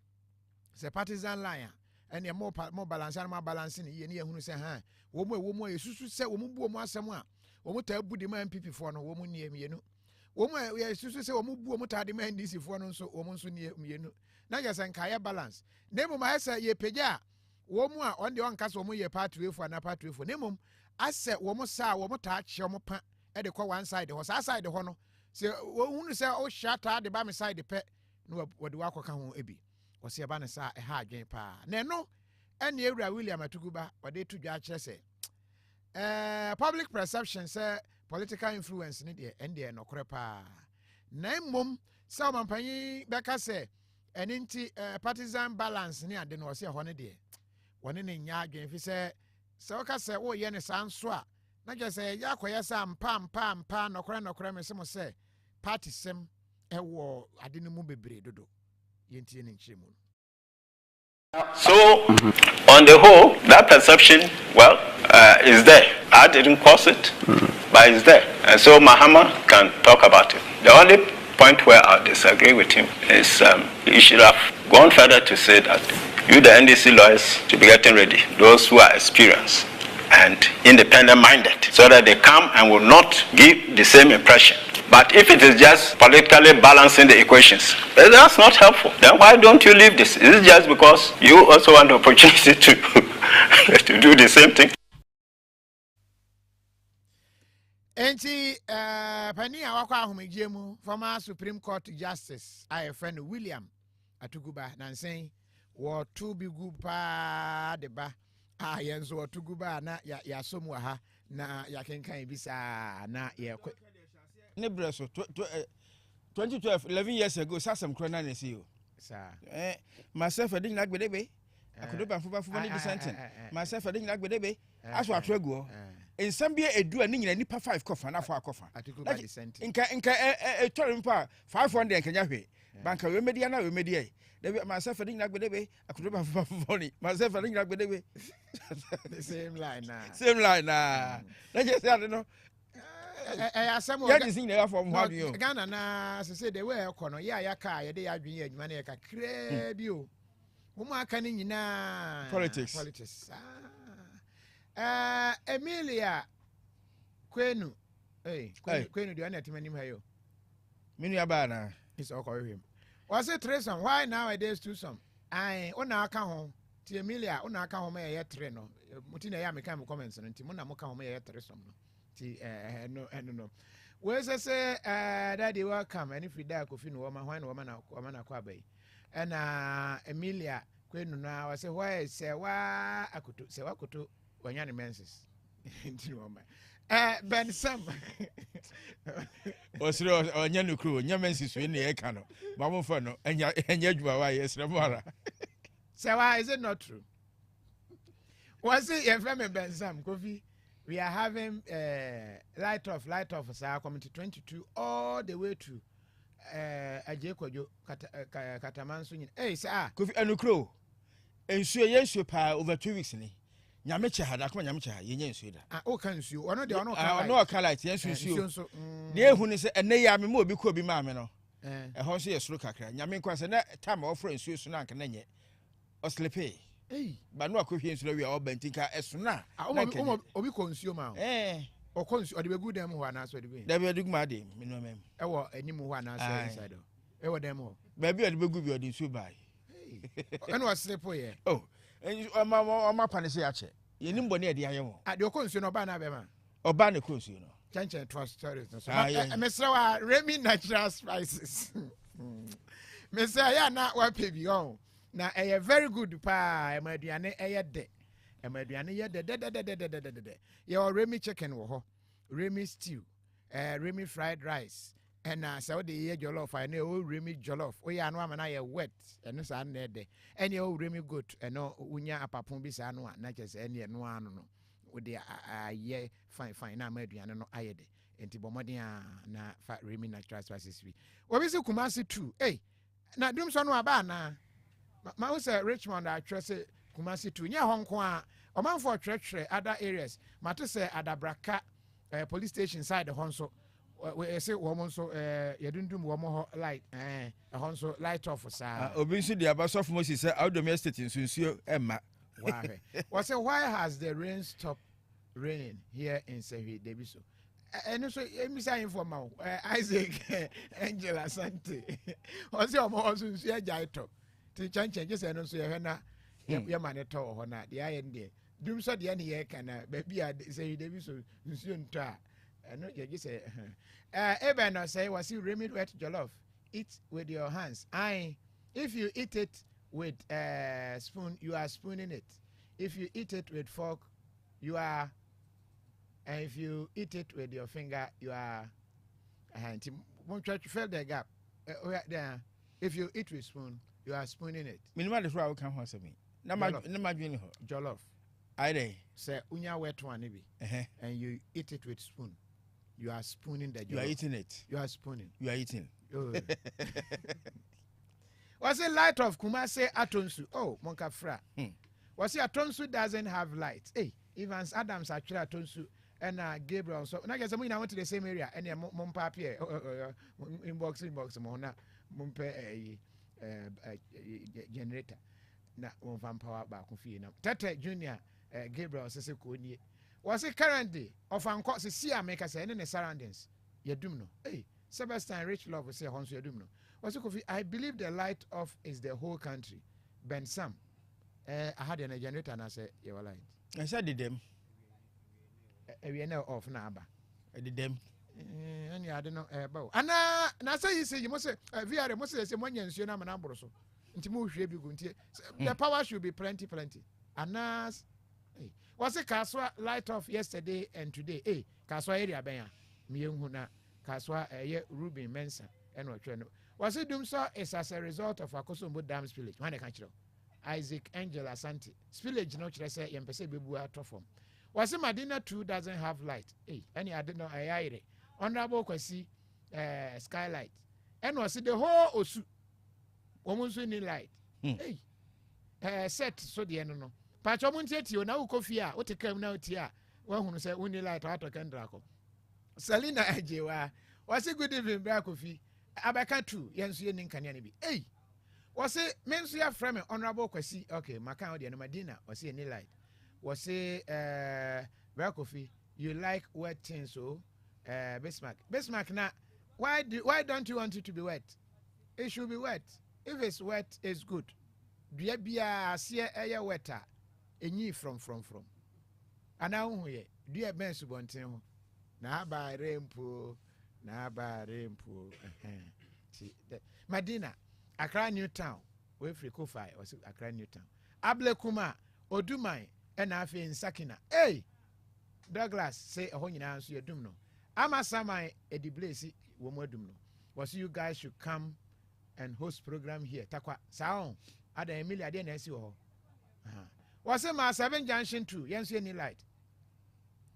A: se partisan line and ye more balance and more balance ni ye ne ehunu se ha wo mu yesusu se wo mu bu mu asem a wo mu ta budi man PP fo no wo mu nie mienu wo mu yesusu se wo mu bu mu ta de man DC fo no nso wo mu nso nie mienu na ye se nkaye balance nemu ma ese ye peja wo mu a on de on kasa wo mu ye part way fo na part way fo nemu ase wo mu sa wo mu ta che wo mu pa e de ko one side ho sa side ho no se wo hunu se o shata de ba me side pe no wo de wa koka ho ebi wose ba ne sa ha adwen pa na no ene ewura William Atuguba wode to dwa kire se public perception say political influence ne de ende no kore pa na mmom sa mampanyi beka se ene nti partisan balance ne ade no wose ho ne de wone ne nya adwen fi se o ka se wo ye ne sanso a na je se ya koye sa mpa no kore me se mo se party sem ewo ade no mu bebre dodo.
K: So, on the whole, that perception, well, is there. I didn't cause it, but it's there. And so Mahama can talk about it. The only point where I disagree with him is he should have gone further to say that you, the NDC lawyers, should be getting ready, those who are experienced and independent-minded, so that they come and will not give the same impression. But if it is just politically balancing the equations, that's not helpful. Then why don't you leave this? Is it just because you also want the opportunity to do the same thing?
A: Enti pani awakwa ahomejemu former Supreme Court Justice I friend William Atuguba nansen wo to be good pa deba yenzo wo tuguba na ya somu ha na ya kenkan bisa na ye
C: Nebreso 2012 11 years ago sasem krona na see you
A: sir
C: myself I didn't gbedebe akodoba fuba ni dissenting myself I didn't gbedebe aso atwegu ensam bia edu ani nyina nipa 5 kofa na 4 kofa inka tori mpa 500 enkanya hwe banka we media na we media David myself I didn't gbedebe akodoba fuba ni myself I didn't gbedebe
A: the same line
C: na just say I don't know
A: Ghana na say the way ekono ya ka ye de adwen ya adwuma na ya kakra bi o mo aka ni nyina politics Emilia Kwenu Kwenu do na timani hayo
C: minu ya ba na
A: is okọ hwem was it threesome why nowadays twosome ai ona aka ho ti Emilia ona aka ho ma ye tre no muti na ya meka me comments no nti mo na mo ka ho ma ye threesome no no. We say daddy welcome and if you die Kofi no woman woman na kwa bai. And Emilia Kwenu na I say why say wa akoto wanyane menses. Nti no ma. Ben Sam.
C: Osiro onyane kru nya menses we na e ka no. Ba mo fa no enya adwuma wa yesre mora.
A: Say why is it not true? Was it your friend Ben Sam Kofi? We are having light off sir committee 22 all the way to Ajekojo Katamanso. Hey sir
C: Kofi Anukro ensuo yensuo pa over 2 weeks ni nyameche hada kuma nyameche ha yenye ensuo da
A: o kan nsuo ono de ono
C: ka light yensuo de ehu ni se ene ya me mo obi ko bi ma me no ho so ye suru kakra nyame kwa se na time offer ensuo so na nka nye oslepe but no akohwie nsuo wi a obantinka esuna
A: obi konsuo ma o konsuo o de begu dem ho ana so de bi
C: da bi de guma de me no mem
A: e wo anim ho ana so inside e wo dem ho
C: ba bi o de begu bi o de nsuo bai
A: eno oslepo ye
C: ma pane se ya che ye nim bone e de aye ho
A: de o konsuo no ba na be ma
C: oba ne konsuo no
A: chanchen trust stories no so mesra Remy natural spices mesra ya na wa pebi on na very good pa emaduane de emaduane ye de your Remy chicken wo ho Remy stew Remy fried rice and so the ye jollof I know Remy jollof o ya no amana ye wet eno sa na de and your Remy goat eno unya apapon bi sa no na chese ene no anu no wo de ye fine na emaduane no aye de enti bomodin na fa Remy natural spices bi obi se Kumasi 2 na dum so no aba na ma say Richmond I trust Kumasi 2 nya honko a Oman for treachery other areas. Mate say Adabraka police station side the honso. We say woman so yedundum woman light honso light off sa.
C: Obi nso di abaso of Moses say out the estate in Sunsuo Emma.
A: Why? Was say why has the rain stopped raining here in Sehi Debiso? And so I'm for my Isaac Angela Sante. Was your more Sunsuo Jaito? To changes and also Hena your man at all, not the IND. Doom so the any can baby I say Debiso soon try. And not just say Eben or say was you remit wet jollof? Eat with your hands. If you eat it with spoon, you are spooning it. If you eat it with fork, you are, and if you eat it with your finger, you are. Won't try to fill the gap. There. If you eat with spoon, you are spooning it.
C: Minimal is why I can't answer me. Nama doing
A: Jollof.
C: Aye.
A: Say unya wet one maybe, and you eat it with spoon. You are spooning the jollof.
C: You are eating it.
A: You are spooning.
C: You are eating.
A: Oh. Was it light of Kumase Atonsu? Oh, Monka Fra. Was it Atonsu doesn't have light? Hey, Evans Adams actually Atonsu and Gabriel. So I guess I went to the same area and Mompa Pierre inbox Mona Mumpe generator. Na one power back on Fina. Tete Junior Gabriel Seseko. Was it currently of Uncle Sia make us any surroundings? Yedumno. Hey, Sebastian Rich Love will say Honsu Yedumno. Was it Kofi? I believe the light off is the whole country. Ben Sam. I had a generator and I said, you were light.
C: I said, did them.
A: We are now off now.
C: I did them.
A: And I don't know about. And I say, you say, you must say, VR must say, one year, you know, an ambroso. The power should be plenty. And as was it Kaswa light off yesterday and today? Eh, Kaswa area Baya, Miunguna, Kaswa, Ruben Mensa, and what was it doom so is as a result of Akosombo Dam spillage. One country. Isaac Angela Santi. Spillage no say Yempese Bibua Tofom. Was it Madina 2 doesn't have light? Eh, any I don't know I honorable Kwesi skylight. And was it the whole Osu? Woman's winning light. Hey, set so the end no. Pachomunti, you now Kofi, what take now tia. One who said winning light out of Kendraco. Salina Ajewa. Was it good evening, Brakofi? Abaka 2, Yansu Ninkanyanibi. Hey, was it Mensia from honorable Kwesi? Okay, Macau, the Madina, was it any light? Was it Brakofi? You like wet things, so Bismarck. Bismarck, now, why don't you want it to be wet? It should be wet. If it's wet, it's good. Do be a see a wetter? A from. And now, do you best want to? Now by rainpool. Madina, Accra New Town, we free Kofi or Accra New Town. Able Kuma, Odumai, and Afi in Sakina. Hey, Douglas say a honey answer your dumno. Ama Samai a deblasi womodumno. Was you guys should come and host program here. Takwa Sound. Ada Emilia didn't see all. Was it my 7 junction 2? Yancy any light.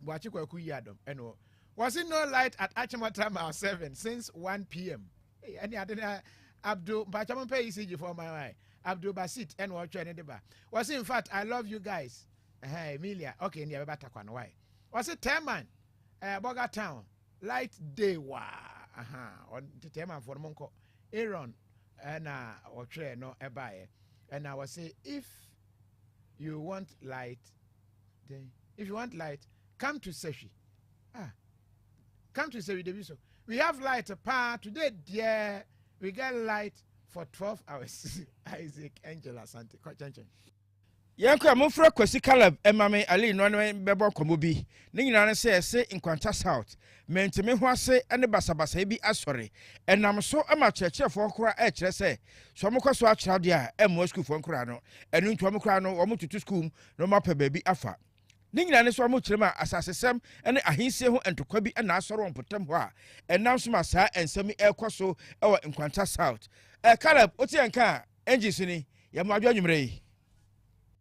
A: Watch you Yadom and all. Was it no light at Achimota Mile 7 since 1 p.m.? Any other Abdul Bachaman Pay ECG for my eye. Abdul Basit and watch any deba. Was in fact, I love you guys. Hey, Emilia. Okay, near Batakwan. Why? Was it Teman? Boga Town. Light day. Wa. On the Teman for Monko. Aaron and or tray no ebaye. And I was say, if you want light, come to Seshi. Come to Seshi Debiso. We have light today, dear. We got light for 12 hours. Isaac Angela Sante.
C: Yanko Mufra Kwesi Caleb Emame Ali Nwanwanii Bebo Komobi. Ni nyina se in Nkwanta South. Menteme ho ase ene basabasa bi asore. Enam so ama cheche fo kora e kire se. So amokwaso a kira dia e mo school fo nkora no. Enu ntu amokora no wo mututu school no mape baby afa. Ni nyina ne so amokire ma asasesem ene ahinsie ho entokwa bi na asore wonpotam ho a. Enam so ma saa ensem ekoso e wo Nkwanta South. Caleb oti enka engine ni ya mo adwanwumre yi.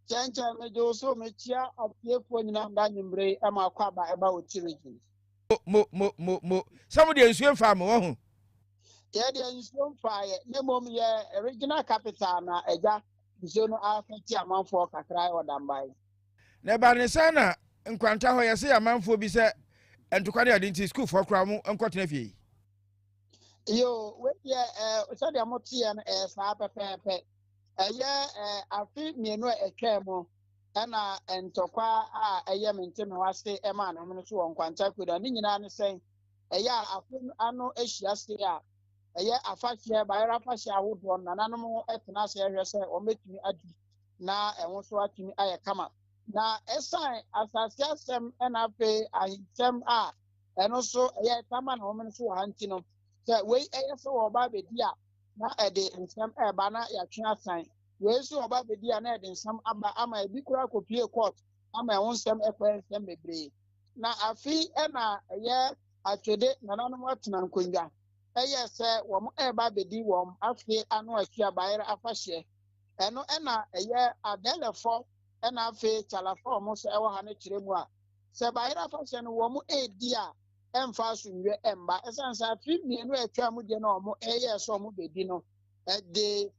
L: Chancha mejo so mechia apiefo nyina nda nyimbre ama kwaba eba otirigin
C: mo some dey nsuo mfa mo ho
L: ye dey nsuo mfa ye ne mom ye original capital na eja nsuo no affect amanfo kakra odambai
C: na ba ne sana nkwanta ho yɛ sɛ amanfo bi sɛ entokwa ne ade nti school for kra mu nkɔtena fie
L: yo we ye so de mo tie no saa pepepe eye afi mienu etwa mu na ntokwa a eye mente me wase e ma no no so won kwanta kuda ni nyina ne sen eye afi ano ehia se a eye afahye bayra afahye ahodo nananom etena se ehwe se o metumi adi na enwo so atumi aye kama na esan asase asem na afi ahinsem a eno so eye tama na o men so hanti no se we eye so oba bedi a na ede nsem eba na ya twe asan we so oba bedi a na ede nsem aba ama ebi kura kopie court ama enwo nsem ekwa nsem bebre na afi na eye atwede nananom atena nkonga eye se wo mo eba bedi wo afi anu akua bayra afahye eno na eye adelefo na afi chalafo mo so ewo ha ne kiremu a se bayra afahye no wo mo edi a emfa sunwe emba esansa afi mienu atwa mu de na omo eye so omo bedi no de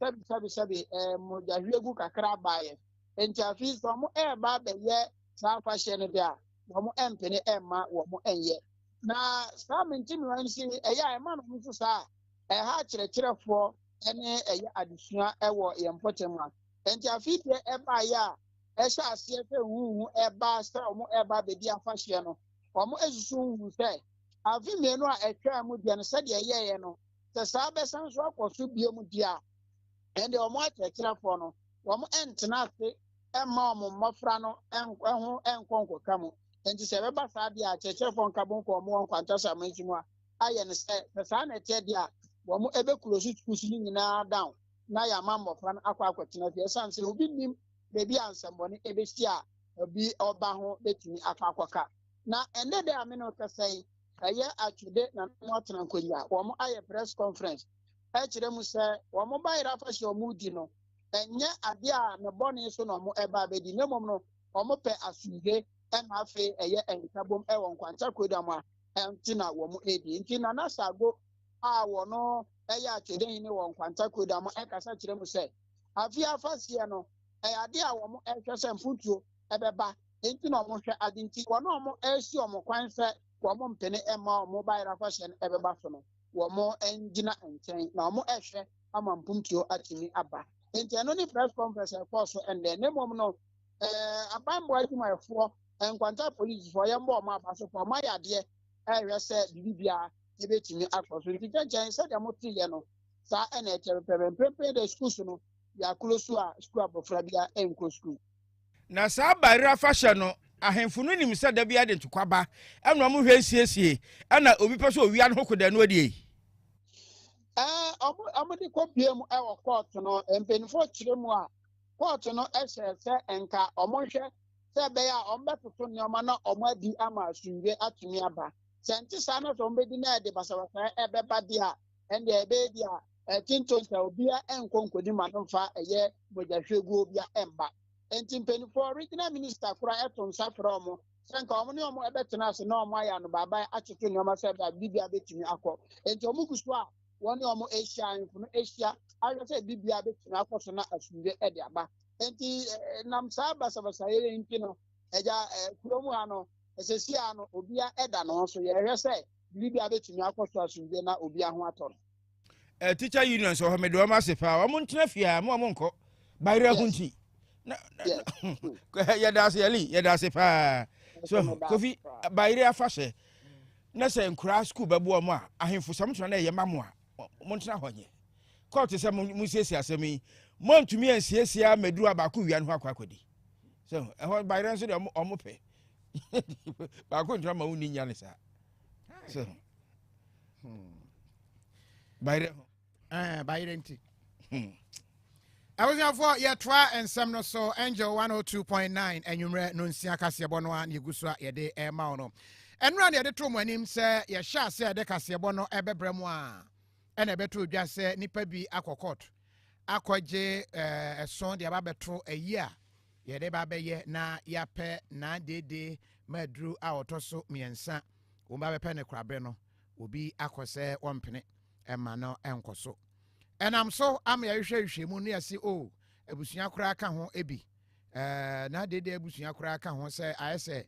L: sabi mo jahwegu kakra baaye enti afi so omo eba be ye sa afahye no de a omo empene emma wo mo enye na sa menti no ansi eye ema no so sa ha kyerɛkyerɛfo ene eye adesua ewo yempotem a enti afi te eba ya ehya ase fe huhu eba sa omo eba bedi afahye no omo esusu hu se afi mienu a etwa mu de no se de yeye no se sa besan so akoso bie mu dia ende omo akyerɛkyerɛfo no omo entena ase emma omo mmofra no enho enkonkoka mu enti se beba sa de a akyerɛkyerɛfo nka bonko omo nkwanta sa mansimu a aye ne se sa na ete de a omo ebe kurosu tukusu ni nyina down na ya ma mmofra no akwakotena fie sanse obi nim bebi ansambone ebesi a obi oba ho betumi akwakoka na ende de amino kasai aye atwede na mo atena nkonya wo aye press conference e kire mu se wo mo bayira afahye o mu di no enye ade a ne bone so no mo eba bedi ne mom no wo mo pe asuge na afi eye enkabom e won kwanta kodam a entina wo mo edi ntina na sago a wo no eye atwede ni won kwanta kodam e kasa kire mu se afi afahye no ade a wo mo ehwe se mfutuo ebeba ntina mo hwe ade nti wo no mo esi o mo kwan se wo mo mpene emma o mo bayira afahye no ebeba so no wo mo engina nchen na mo ehwe ama mpumtuo atimi aba nti eno ni press conference e course and then mom no abambo adwumayefo enkwanta police for yembo ma abaso for ma yade ehwe se bibia ebetimi akoso nti nchen se de mo tiye no sa ena etepepe de schools no ya close a school abofra bia enko school
C: na sa bayira afahye no ahemfo no nim sɛ da bia de ntokwaba ɛno mo hwɛ siesie ɛna obi pɛ so owia no hokoda no adi
L: omo de kopie mu e wo court no empenifo kire mu a court no ehye se enka omo hwɛ se be ya omo betoto nyoma na omo adi ama asunwe atumi aba senti sa na so mbedi na de basabasa ebeba di a ende ebe di a tinto sa obia enkonkodi manfa eye bojahwegu obia emba enti mpenifo original minister kura eton safra omo senka omo ne omo ebetena ase na omo aya no baba acheto nyoma se da bibia betumi akọ enti omo kuso a woni omo Asia info Asia ayo se bibia betumi akọ so na asunwe e de aba enti nam sa basabasa ye enti no eja kuromu ano esesi ano obia eda no so ye hwe se bibia betumi akọ so asunwe na obia ho atọ
C: teacher union so ho me do ma se pa omo ntena fia mo nko bayira hunti na yadase pa so Kofi bayire afahye na se nkura school bebo mo a ahemfo samtona na ye mamo a mo ntena honye court se mo siesie asemi mo ntumi ansiesie ameduru abako wia no akwakodi so ehon bayire nso de omo pe bako ntona ma uni nya ne sa so
A: bayire nti I was here for your try and some so Angel 102.9 and you no nsia kasebo no an yegusua ye de e ma no enra ne de to mo anim se ye sha se de kasebo no ebebrem a e na beto dwa se nipa bi akokot akoje son de ababeto ayi a ye de ba beye na ya pe na dede madru a otoso miensa wo ba be ne krabe no obi akose wompene e ma no enkoso. And I'm so I'm a hwehwe mu no yase o abusua kura ka ho ebi na de abusua kura ka ho sɛ ayɛ sɛ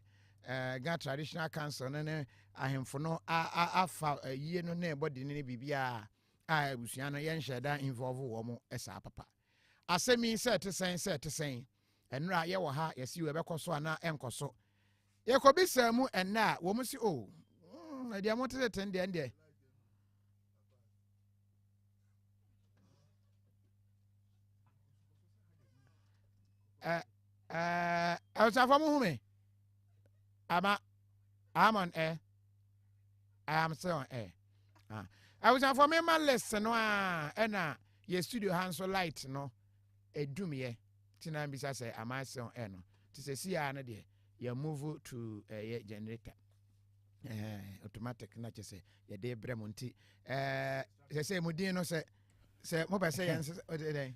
A: Ga Traditional Council ne ahemfo no afa yie no na ɛbɔ de ne bibia a abusua no yɛnhyɛ da involve wɔ mo ɛsa papa asɛmi sɛ te sɛn ɛnura yɛwɔ ha yɛsi wɔ bɛkɔ so ana ɛnkɔ so yɛkɔbi sɛ mu ɛnna wɔ mu si o ɛdeɛ mo te ten deɛ awusafo mo hume I'm on air. I am still on air. I was for me my lesson no your studio hands so light no do me tina bisa say am I still on air no to say see na there you move to a generator automatic na say your day bremonti say mudin no say mo ba say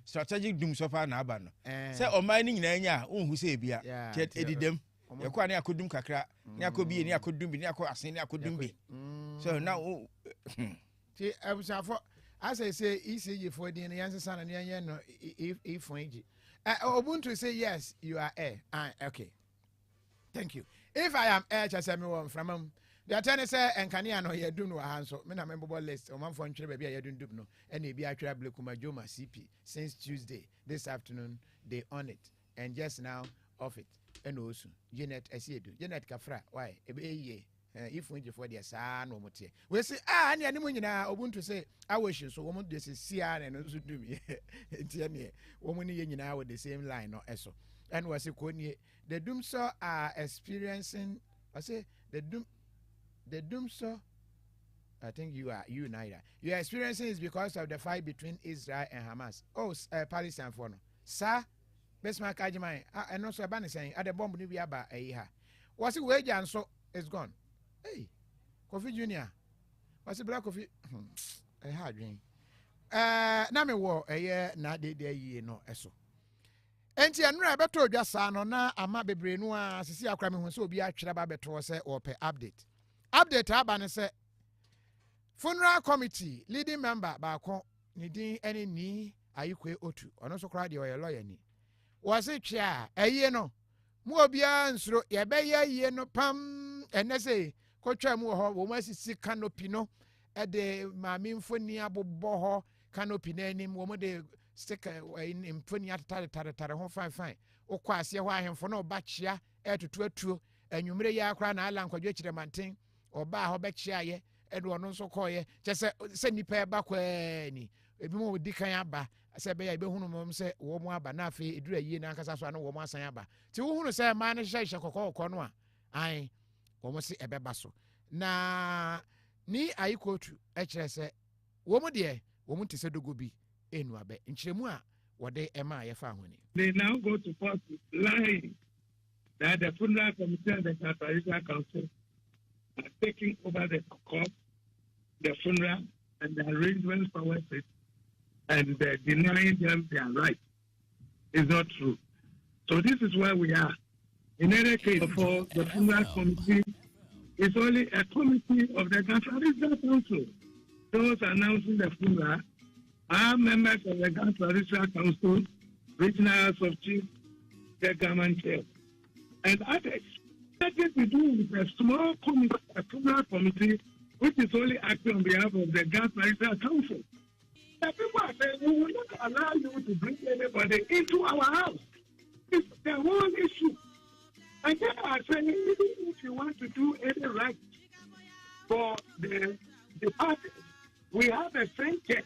C: strategic doom so far na aba no say o man ni nyina nya unhu say bia ket edidem yakwa ne akodum kakra ne akobi ne akodum bi ne akoasen ne akodum bi so now
A: see abusafo as I say ECG for the answer and yan no if Ubuntu say yes you are air okay thank you if I am air just me one from the attorney say enkania no ye do no ha so me na member list o man for ntwere ba bia ye do ndub no and e bia atwere blekuma joma CP since Tuesday this afternoon they on it and just now off it and also Janet Esiedu Janet Kafra why ebe if we for the sa no motie we say ani ani mu nyina Ubuntu say awohye so wo mo de say sia na no so do me entie ne wo mo ne ye nyina with the same line no eso and we say konnie the Doomso are experiencing I say the Doomso I think you neither you are experiencing is because of the fight between Israel and Hamas Palestine for no sir Besma Kajimai and also Bani saying at the bomb ni biaba ha was it wage and so it's gone. Hey, Kofi Junior. Was it black coffee? A hard drink. Na me wo a na de ye no eso. Enti anura beto dwa sa no na ama bebre no a sisi akra me hu so obi atwere ba beto se or per update. Update aba ne se funeral committee leading member ba ko ni din ene ni ayikwe otu. Ono so kra de o lawyer ni. Was it chia no mu obia nsuro ye be ye no pam ene say ko twa mu ho wo masisi canopy no e de maami mfoni abobbo ho canopy na anim wo mo de sticker in mfoni atare ho fine okwa ase ho ahemfo no ba chia etutu atuo anwumre ya akra na ala nkwadwe kire manten oba ho be chia ye e do no nso koye che se nipa e ba kwani ebi mo di kan aba se be ya be hunu mom se wo mo aba na afi edura yie na nkasa so no wo mo asan aba ti wo hunu se ma ne hye kokoko no a ai wo mo se ebeba so na ni ayikotu e kire se wo mo de wo mo tise dogo bi enu abe nkyeremu a wo de ema ye fa honi.
M: They now go to court lying that the funeral committee and the Traditional Council are taking over the court, the funeral and the arrangements for it, and denying them their rights. Is not true. So this is where we are. In any case, for the funeral committee, it's only a committee of the Traditional Council. Those announcing the funeral are members of the Traditional Council, regional House of Chiefs, the government chair, and others. Nothing to do with a small committee, a funeral committee, which is only acting on behalf of the Traditional Council. The people are saying, we will not allow you to bring anybody into our house. It's the whole issue. And they are saying, even if you want to do any right for the party, we have a friend check.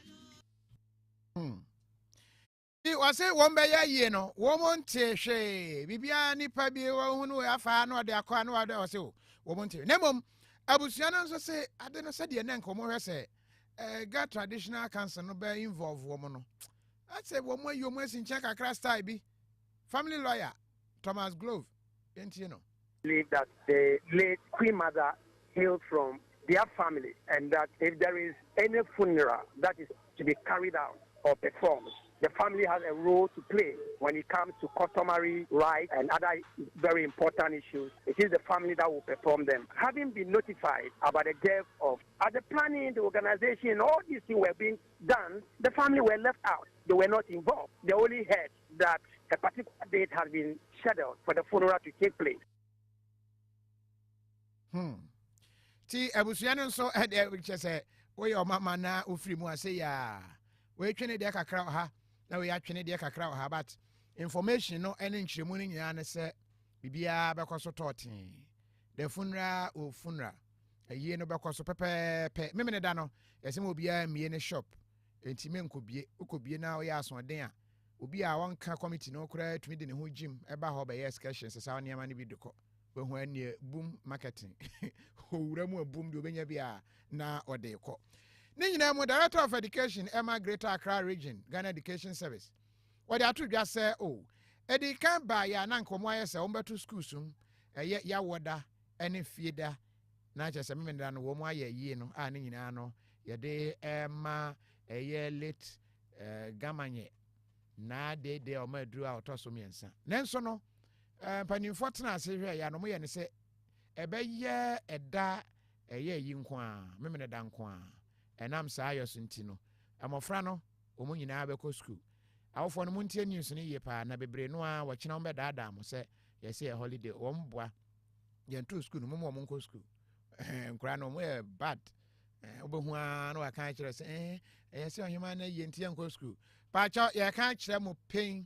A: Was it one by ye no, woman teshe, Bibia nipa bi who afa no de akwa no ade so, woman te. Nemom, Abusiano so say, I don't know, said the Nanko say. Ga Traditional Council no be involve woman no. I say woman you must in check across be family lawyer Thomas Glove. Ain't you know?
N: Believe that the late Queen Mother hailed from their family, and that if there is any funeral that is to be carried out or performed, the family has a role to play when it comes to customary rights and other very important issues. It is the family that will perform them. Having been notified about the death of the planning, the organization, all these things were being done, the family were left out. They were not involved. They only heard that a particular date has been scheduled for the funeral to take place.
A: Ti abusuano so ede which say we your mama na ofri mu ase ya we twene de kakra ha na we atwene de kakra ha but information no ene nkyeremu ni nyina ne se bibia bekoso totin the funeral o funeral aye no bekoso pepepe memene da no yese mo bia mie ne shop enti me nkobie ukobie na we asonden a obi a wonka committee no kura tumi de ne ho jim eba ho be excursion se sa niam ne bi doko we ho anie boom marketing owura mu boom de obenya bia na ode ko ni nyina mu director of education Emma Greater Accra region Ghana Education Service what they atu just say oh edi kan ba ya na nkomo aye se ombeto school sum eye ya woda ene fieda na che se memenda no wo mu aye yi no a ni nyina no ye de Emma eye late gamanye na de o ma duru a otoso miensa nenso no panimfo tena ase hwe ya no mo ye ne se ebe ye eda eye yi nko a memene da nko a enam sa ayoso ntino amofra no omo nyina be ko school awofo no muntie news ni ye pa na bebre no a wo kina mo be daada mo se ye se a holiday wo mboa ye nto school no mo nko school nkura no mo ye bad obehu a no aka kire se ye se ohima na ye ntie nko school pa cha ye ka kire mo pain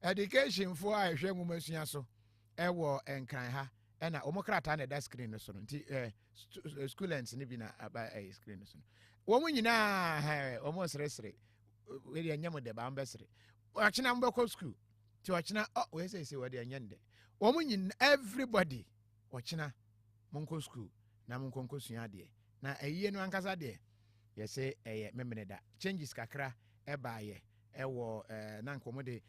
A: education for a hwe mu masua so ewo enkran ha ena omo krata na da screen no so nti students ni bi na aba screen no so wo mu nyina ha omo sresre we dey anyam de ba ambesre achina mbeko school ti achina we say we dey anyande wo mu nyina everybody ochina monko school na monko sua de na ayiye no ankasa de ye say memene da changes kakra eba ye ewo na nkomo de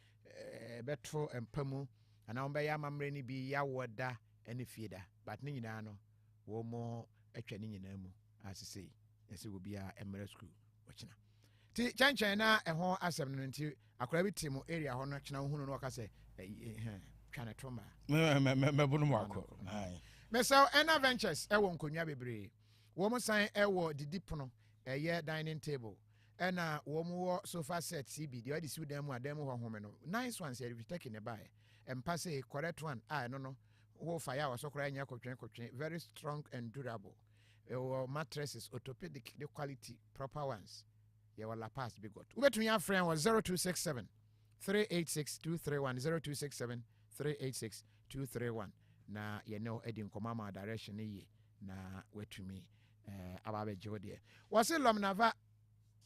A: beto empamu ana ombe ya mamre ni bi ya woda ene fieda but ni nyina no wo mo atwa ni nyina mu asese ese wo bia emre school ochina ti chanchan na eho asem no nti akora bi timo area ho no china hunu no kase twana troma
C: me bunu mo akọ ai
A: meso ena ventures ewo nkonwa bebre wo mo san ewo didipono eye dining table ena wo mo wo sofa set CB the odi su dem adem ho home no nice ones you be taking a buy and pass a correct one no wo fire was okra nya kotwen very strong and durable mattresses orthopedic the quality proper ones you will pass be good ubetun your friend was 0267 386 231 0267 386 231 na you know edin komama direction yi na wetumi ababe jode was it lomnava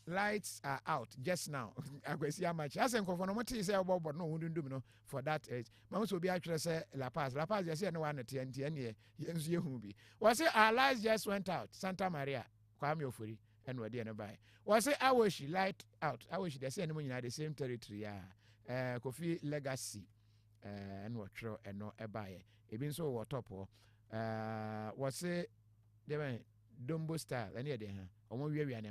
A: lights are out just now. I go see how much. I say for no money say about no wouldn't do no for that age. Mama will be actually say La Paz. You say no one at TNT you be. Was it our lights just went out? Santa Maria, Kwame Ofuri, and we're there by. Was it I wish light out? I wish they say anyone in the same territory. Kofi legacy and what true and no a buyer. It been so what top was it they went Dumbo style and yeah, or we are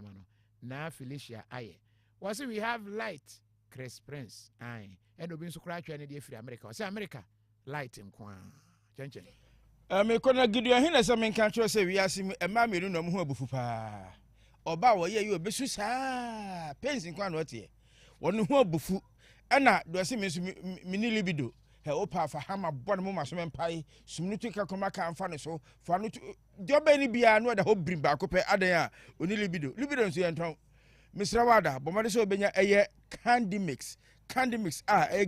A: na Felicia aye was we have light Chris Prince aye and obin so kra twa ne de free America say America light nkwa chenchen
C: me kona gideon hina se men kan tro se wi asim e ma meru no mo ho abufu pa oba wo ye yo besu sa pensin kwa no tie wonu ho abufu na do se me mini libido he opa fa hama bon mo maso men pai sumnu tu ka koma ka amfa ne so fa no jobe ni bia no da ho brim ba ko pe adan a oni libido nso yenton misra wada bomade so obenya eye candy mix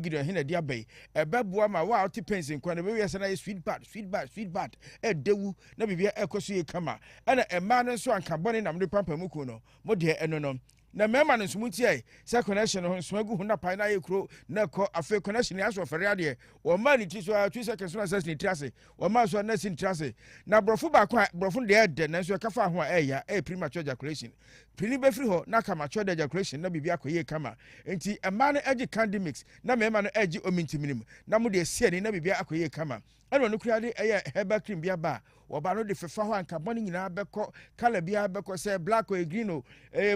C: gideon hina dia bay e beboa ma wa oti pensin kwa na be wiase na sweet bad e dewu na bibia e koso ye kama na e ma no so anka bone na mde pampa muku no mo de eno no na mema no sumuti ai se connection ho smagu hu na pai na ye kro na ko afa connection ya so fere ade o ma ni ti so 2 seconds na access ni trase o ma so na sin trase na brofo ba kwa brofo de na so ka fa ho ya premature ejaculation pini be free ho na ka mature ejaculation na bibia ko ye kama enti ema no agi candy mix na mema no agi omintiminim na mo de sie ni na bibia akoye kama eno no kura de herbal cream bia ba oba no de fefa ho anka boni nyina beko color bia beko say black or green o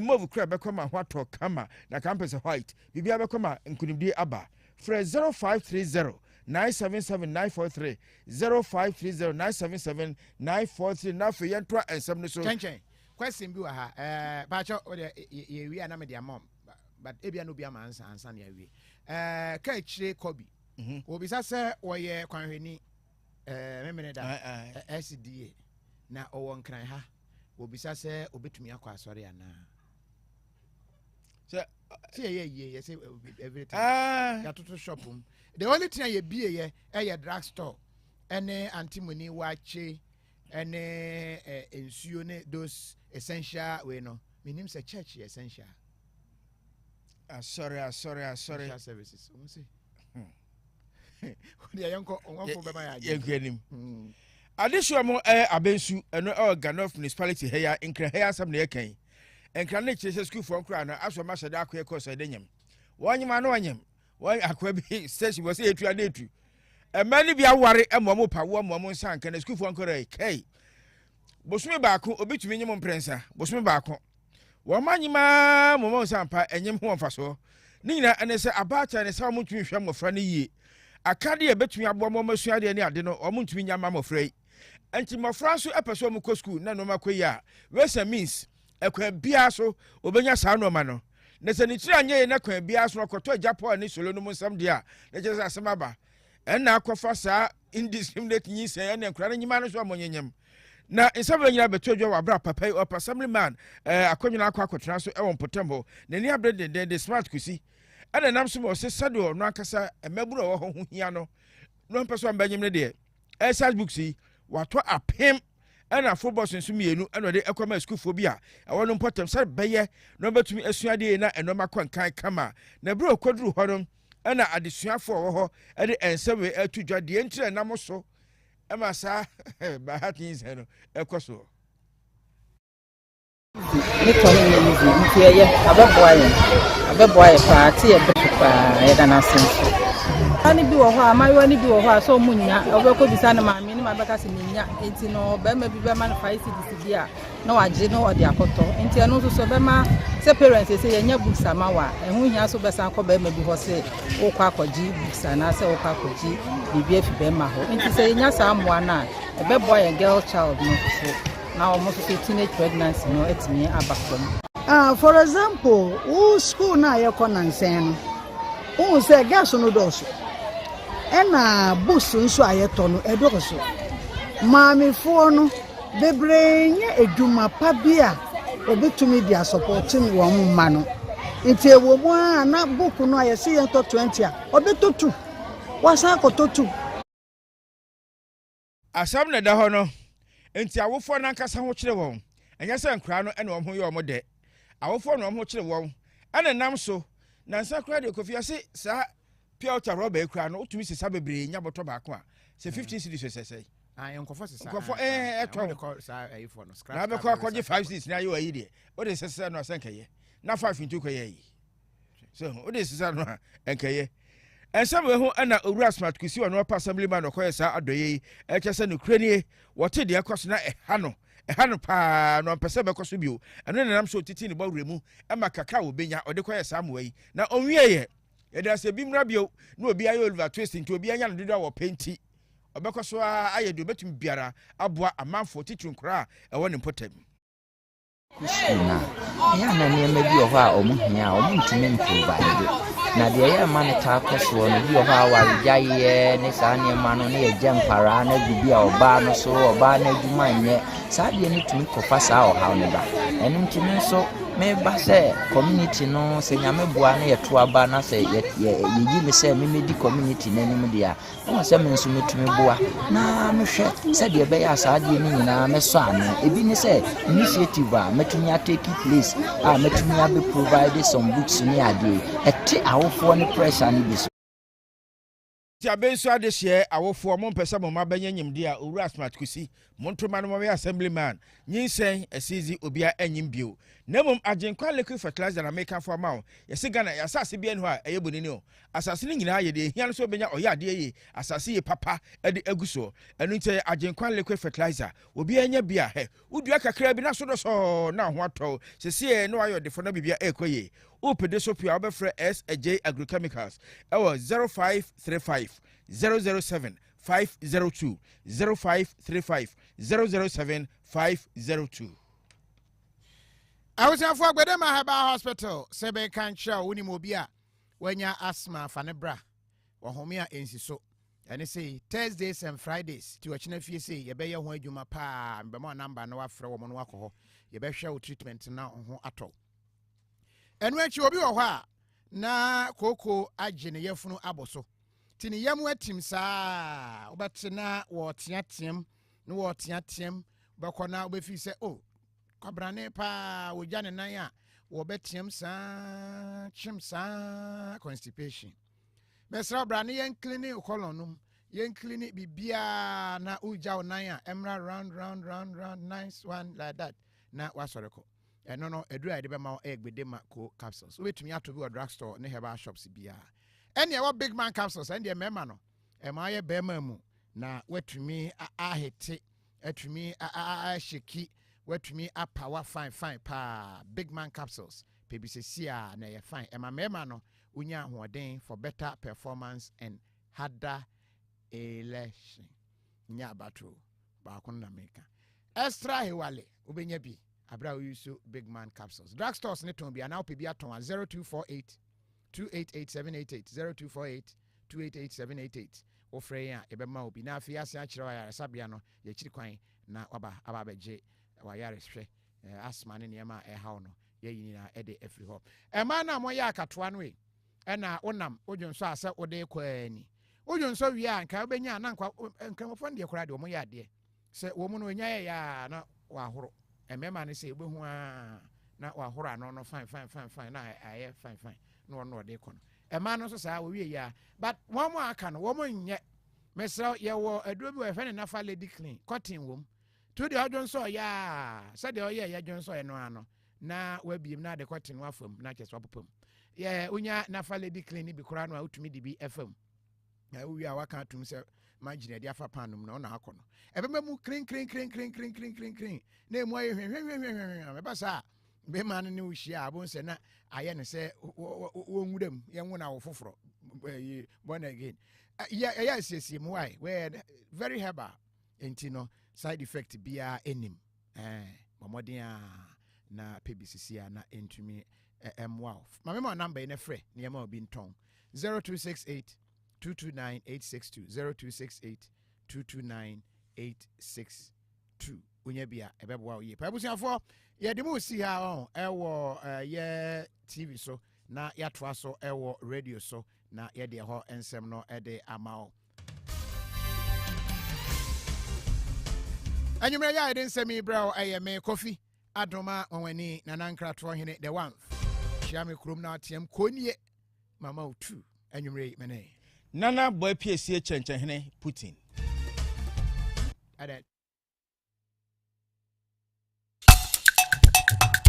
C: move kura beko ma hwato kama na campus white bibia beko ma nkunimdi aba fresh 0530 977 943 0530 977 943 na fe yentwa ensem no so
A: chenchen question bi wa ha ba cho ye wi ana me dia mom but ebia no bia ma ansa na ya wi Kaichire Kobi. Obisa se woye kwanhweni memene da SDA na owo nkran ha. Obisa se obetumi akwa asori ana. See every time. Ya to shop. The only thing you be a drug store. Any antimony wache any ensuone those essential we no. Minim say church essential.
C: Sorry.
A: Services. The young for Bema.
C: Additional abensu eno Ganof municipality here in Krahaya some near Kane. And Kranich school for Crown as a master dark course I denyam. One man on him. Why Aquabi says she was a true. A man be a worry and Momopa, one moment sank and a school for Uncle K. Bosme Baku, obit minimum prensa, Bosme Baku. One man, Momo Sampa, and Yam Faso. Nina and it's about and it's how much we from a friendly ye. A cardia bet me a bomb, Monsieur Dania, dinner, or Muntmin Yamam afraid. And to my France, a person who school, none of my quia. Where's a means? A quaint biaso, Obenya Sano Mano. Nesanitria na kwa bias no koto Japan ni solo no sam dia na je sa semaba en na akofa sa indiscriminate nyi se na nkra nyima no so amonyanyam na nsaba nyina beto dwa wabra papa o assembly man akonwina akotena so e won potembo na ni abre de smart kusi ana nam so mo se sado no akasa emaburu wo ho hia no mpeso ambanyem ne de esas booksi wato apem ana football sensu mienu ana de ekoma school fo bia ewono potem sar beye no betumi asuade na enoma kwankan kama na bro kwaduru honom ana adesuafo wo ho ede ensewe atudwa de entire nam so ema sa ba hatin no ekoso
O: ni to ni ntiye abeboye party e bepa e dana sensu ani bi wo ho amayo ni bi wo ho so munya obeko bisa na maami ni mabeka se minya enti no be ma bi be ma na 5 cedis bia na waje no ode akoto enti eno so be ma se parents se yenya books amawa ehu hia so be san ko be ma bi ho se wo kwa akọji books na se wo kwa akọji bibi efi be ma ho enti se yenya sa amwa na e be boy and girl child no so na almost teenage pregnancy no etimi abakom.
P: For example, who school na yekọ nsen no who say gas no do so ena books nso ayeto no edo so maami fo no bebrenye eduma pa bia obetumi dia supporting won ma no nti ewo mu na book no ayese yento 20 a obetotu wasa akototu
C: asam na da ho no enti awofo na nkasa ho kire won enya se nkra no ene ho ye omo de awofo no ho kire won ene nam so na nsakra de Kofi ase sa Piotr Robert kra no utumi sesa bebre nya boto ba ko a se 15 cedis sese
A: enkofo sesa
C: enkofo eto
A: sa ayifo no
C: scratch na be ko akọje 5 cedis na yo ayi de o de sesa no asankaye na 5 into ko ye so o de sesa no enkaye ensam we ho ana owura smart kusi wo no pa assembly man okoye sa adoye e chese no kranie wote de ekoso na eha no pa no pese be koso bio eno nenam so titi ne bawremu e makaka wo benya ode koye sa amwai na onwieye ye da se bimra bio na obi ayo Oliver Twist nti obi anya no dodo wo penti obekoso aye do betum biara aboa amanfo titun kra e woni potem
Q: kusina ya na ne me bi ho a omuhia omuntumi mprovide na de ya ma ne ta koso no bi ho a warijaye ne sa ne ma no ne eje mpara na gubi a oba no so oba na adwuma nye sa de ne tumi kofa sa o ha no ba enum tumi so me ba se community no se nyame bua na yeto aba na se ye me se me medi community na nim dia o se me nso metumi bua na me hwe se de be ya sa de ni nyina me so ano ebi ni se initiative a metumi take place a metumi abi provide some books ni ade ete awofo ni pressure ni bi so
C: ti abenso adehye awofo mo mpesa mo mabanya nyimde a owura smart kusi montoma no mo assemblyman nyinsen asizi obia anyim bio nemum agenkwa liquid fertilizer na make for mawo yesi Ghana yasase bia no a eyebonini o asase ni nyina ye de hia no so benya oyade ye asase ye papa e de aguso enu nte agenkwa liquid fertilizer obia anya bia he udua kakra bi na so do so na ho atọ sese no ayo de fo na bibia ekoye upede so pia obefre SJ agrochemicals ewo 0535 007 502 0535 007 502.
A: I was for Gbedema Herbal Hospital, Sebe Kancha, Unimobia. wanya asthma fanebra wahome a ensiso ene say Thursdays and Fridays ti wachina fie say ye be ye ho adwuma pa mbema number na wafrɛ wo mo no akɔ ye be hwɛ wo treatment na ho atɔ enu achi obi wo hɔ a na koko agye ne yafunu aboso tini yamu atim saa obetena wo teatem no wo teatem bekona obefi sɛ oh kwabrane pa wo gya ne nan a wo betiem saa chim saa constipation mesra brane yen clinic kolonum yen clinic bibia na uja onan a emra round nice one like that na wasoreko eno no edura de be ma egbede ma ko capsules wetumi ato bi o drugstore ne herbal shops bia ene wa big man capsules ene de mema no e ma ye be ma mu na wetumi ahete etumi shiki wetumi power fine pa big man capsules pebisisia na ye fine e ma mema no unya hoden for better performance and harder election nya battle ba kun na meka extra hewale obenya bi abra we use big man capsules drugstores ne ton bi na ope bi aton 0248 288788 0248 288788 ofre ya ebema obi na afia ase akire wa yare sabia no ye kiri kwan na waba aba beje wa yare hwe asma ne niema e hawo no ye yini na ede efri ho e ma na mo ya akatoa no we ena onam odwonso ase ode kwani odwonso wi a nka obenya na nka mo fon de kora de mo ya de se wo mu no nya ya na wa horo emema ne se ebehu a na wa horo ano no fine na aye fine no de kono ema no so saa wo wi ya but one more aka no wo mo nye mesra ye wo aduro bi we fe ne nafa lady clean cotton wom to de odwonso ya se de oye ya dwonso ye no ano na wabiem na de cotton wa fam na kyeswa popam ye unya nafa lady clean bi kora no a utumi de bi fm na wo wi a waka atum se magina dia fa panum na ona akono ebema mu clean na emu aye hwen me ba sa be man ne uhia abon se na aye ne se wonwudam ye nwuna wo foforo born again ya siesie mu why we very herbal entino side effect bia enim momoden na pbcc na entumi m12 ma me number ine frɛ ne ma obi nton 0268 229 862 0268 229 862 unya bia ebeboa oye pa busiafo ye de mu si ha on ewo ye tv so na ya toa so ewo radio so na ye de ho ensem no e de amao anyumre ya de nsem ibra ayeme Kofi Adomah Nwanwanii na nankrato hene the one shiame krom na atiem konie mama otu anyumre mene
C: Nana Boye Peisie Kyenkyenhene Putin.
A: Adet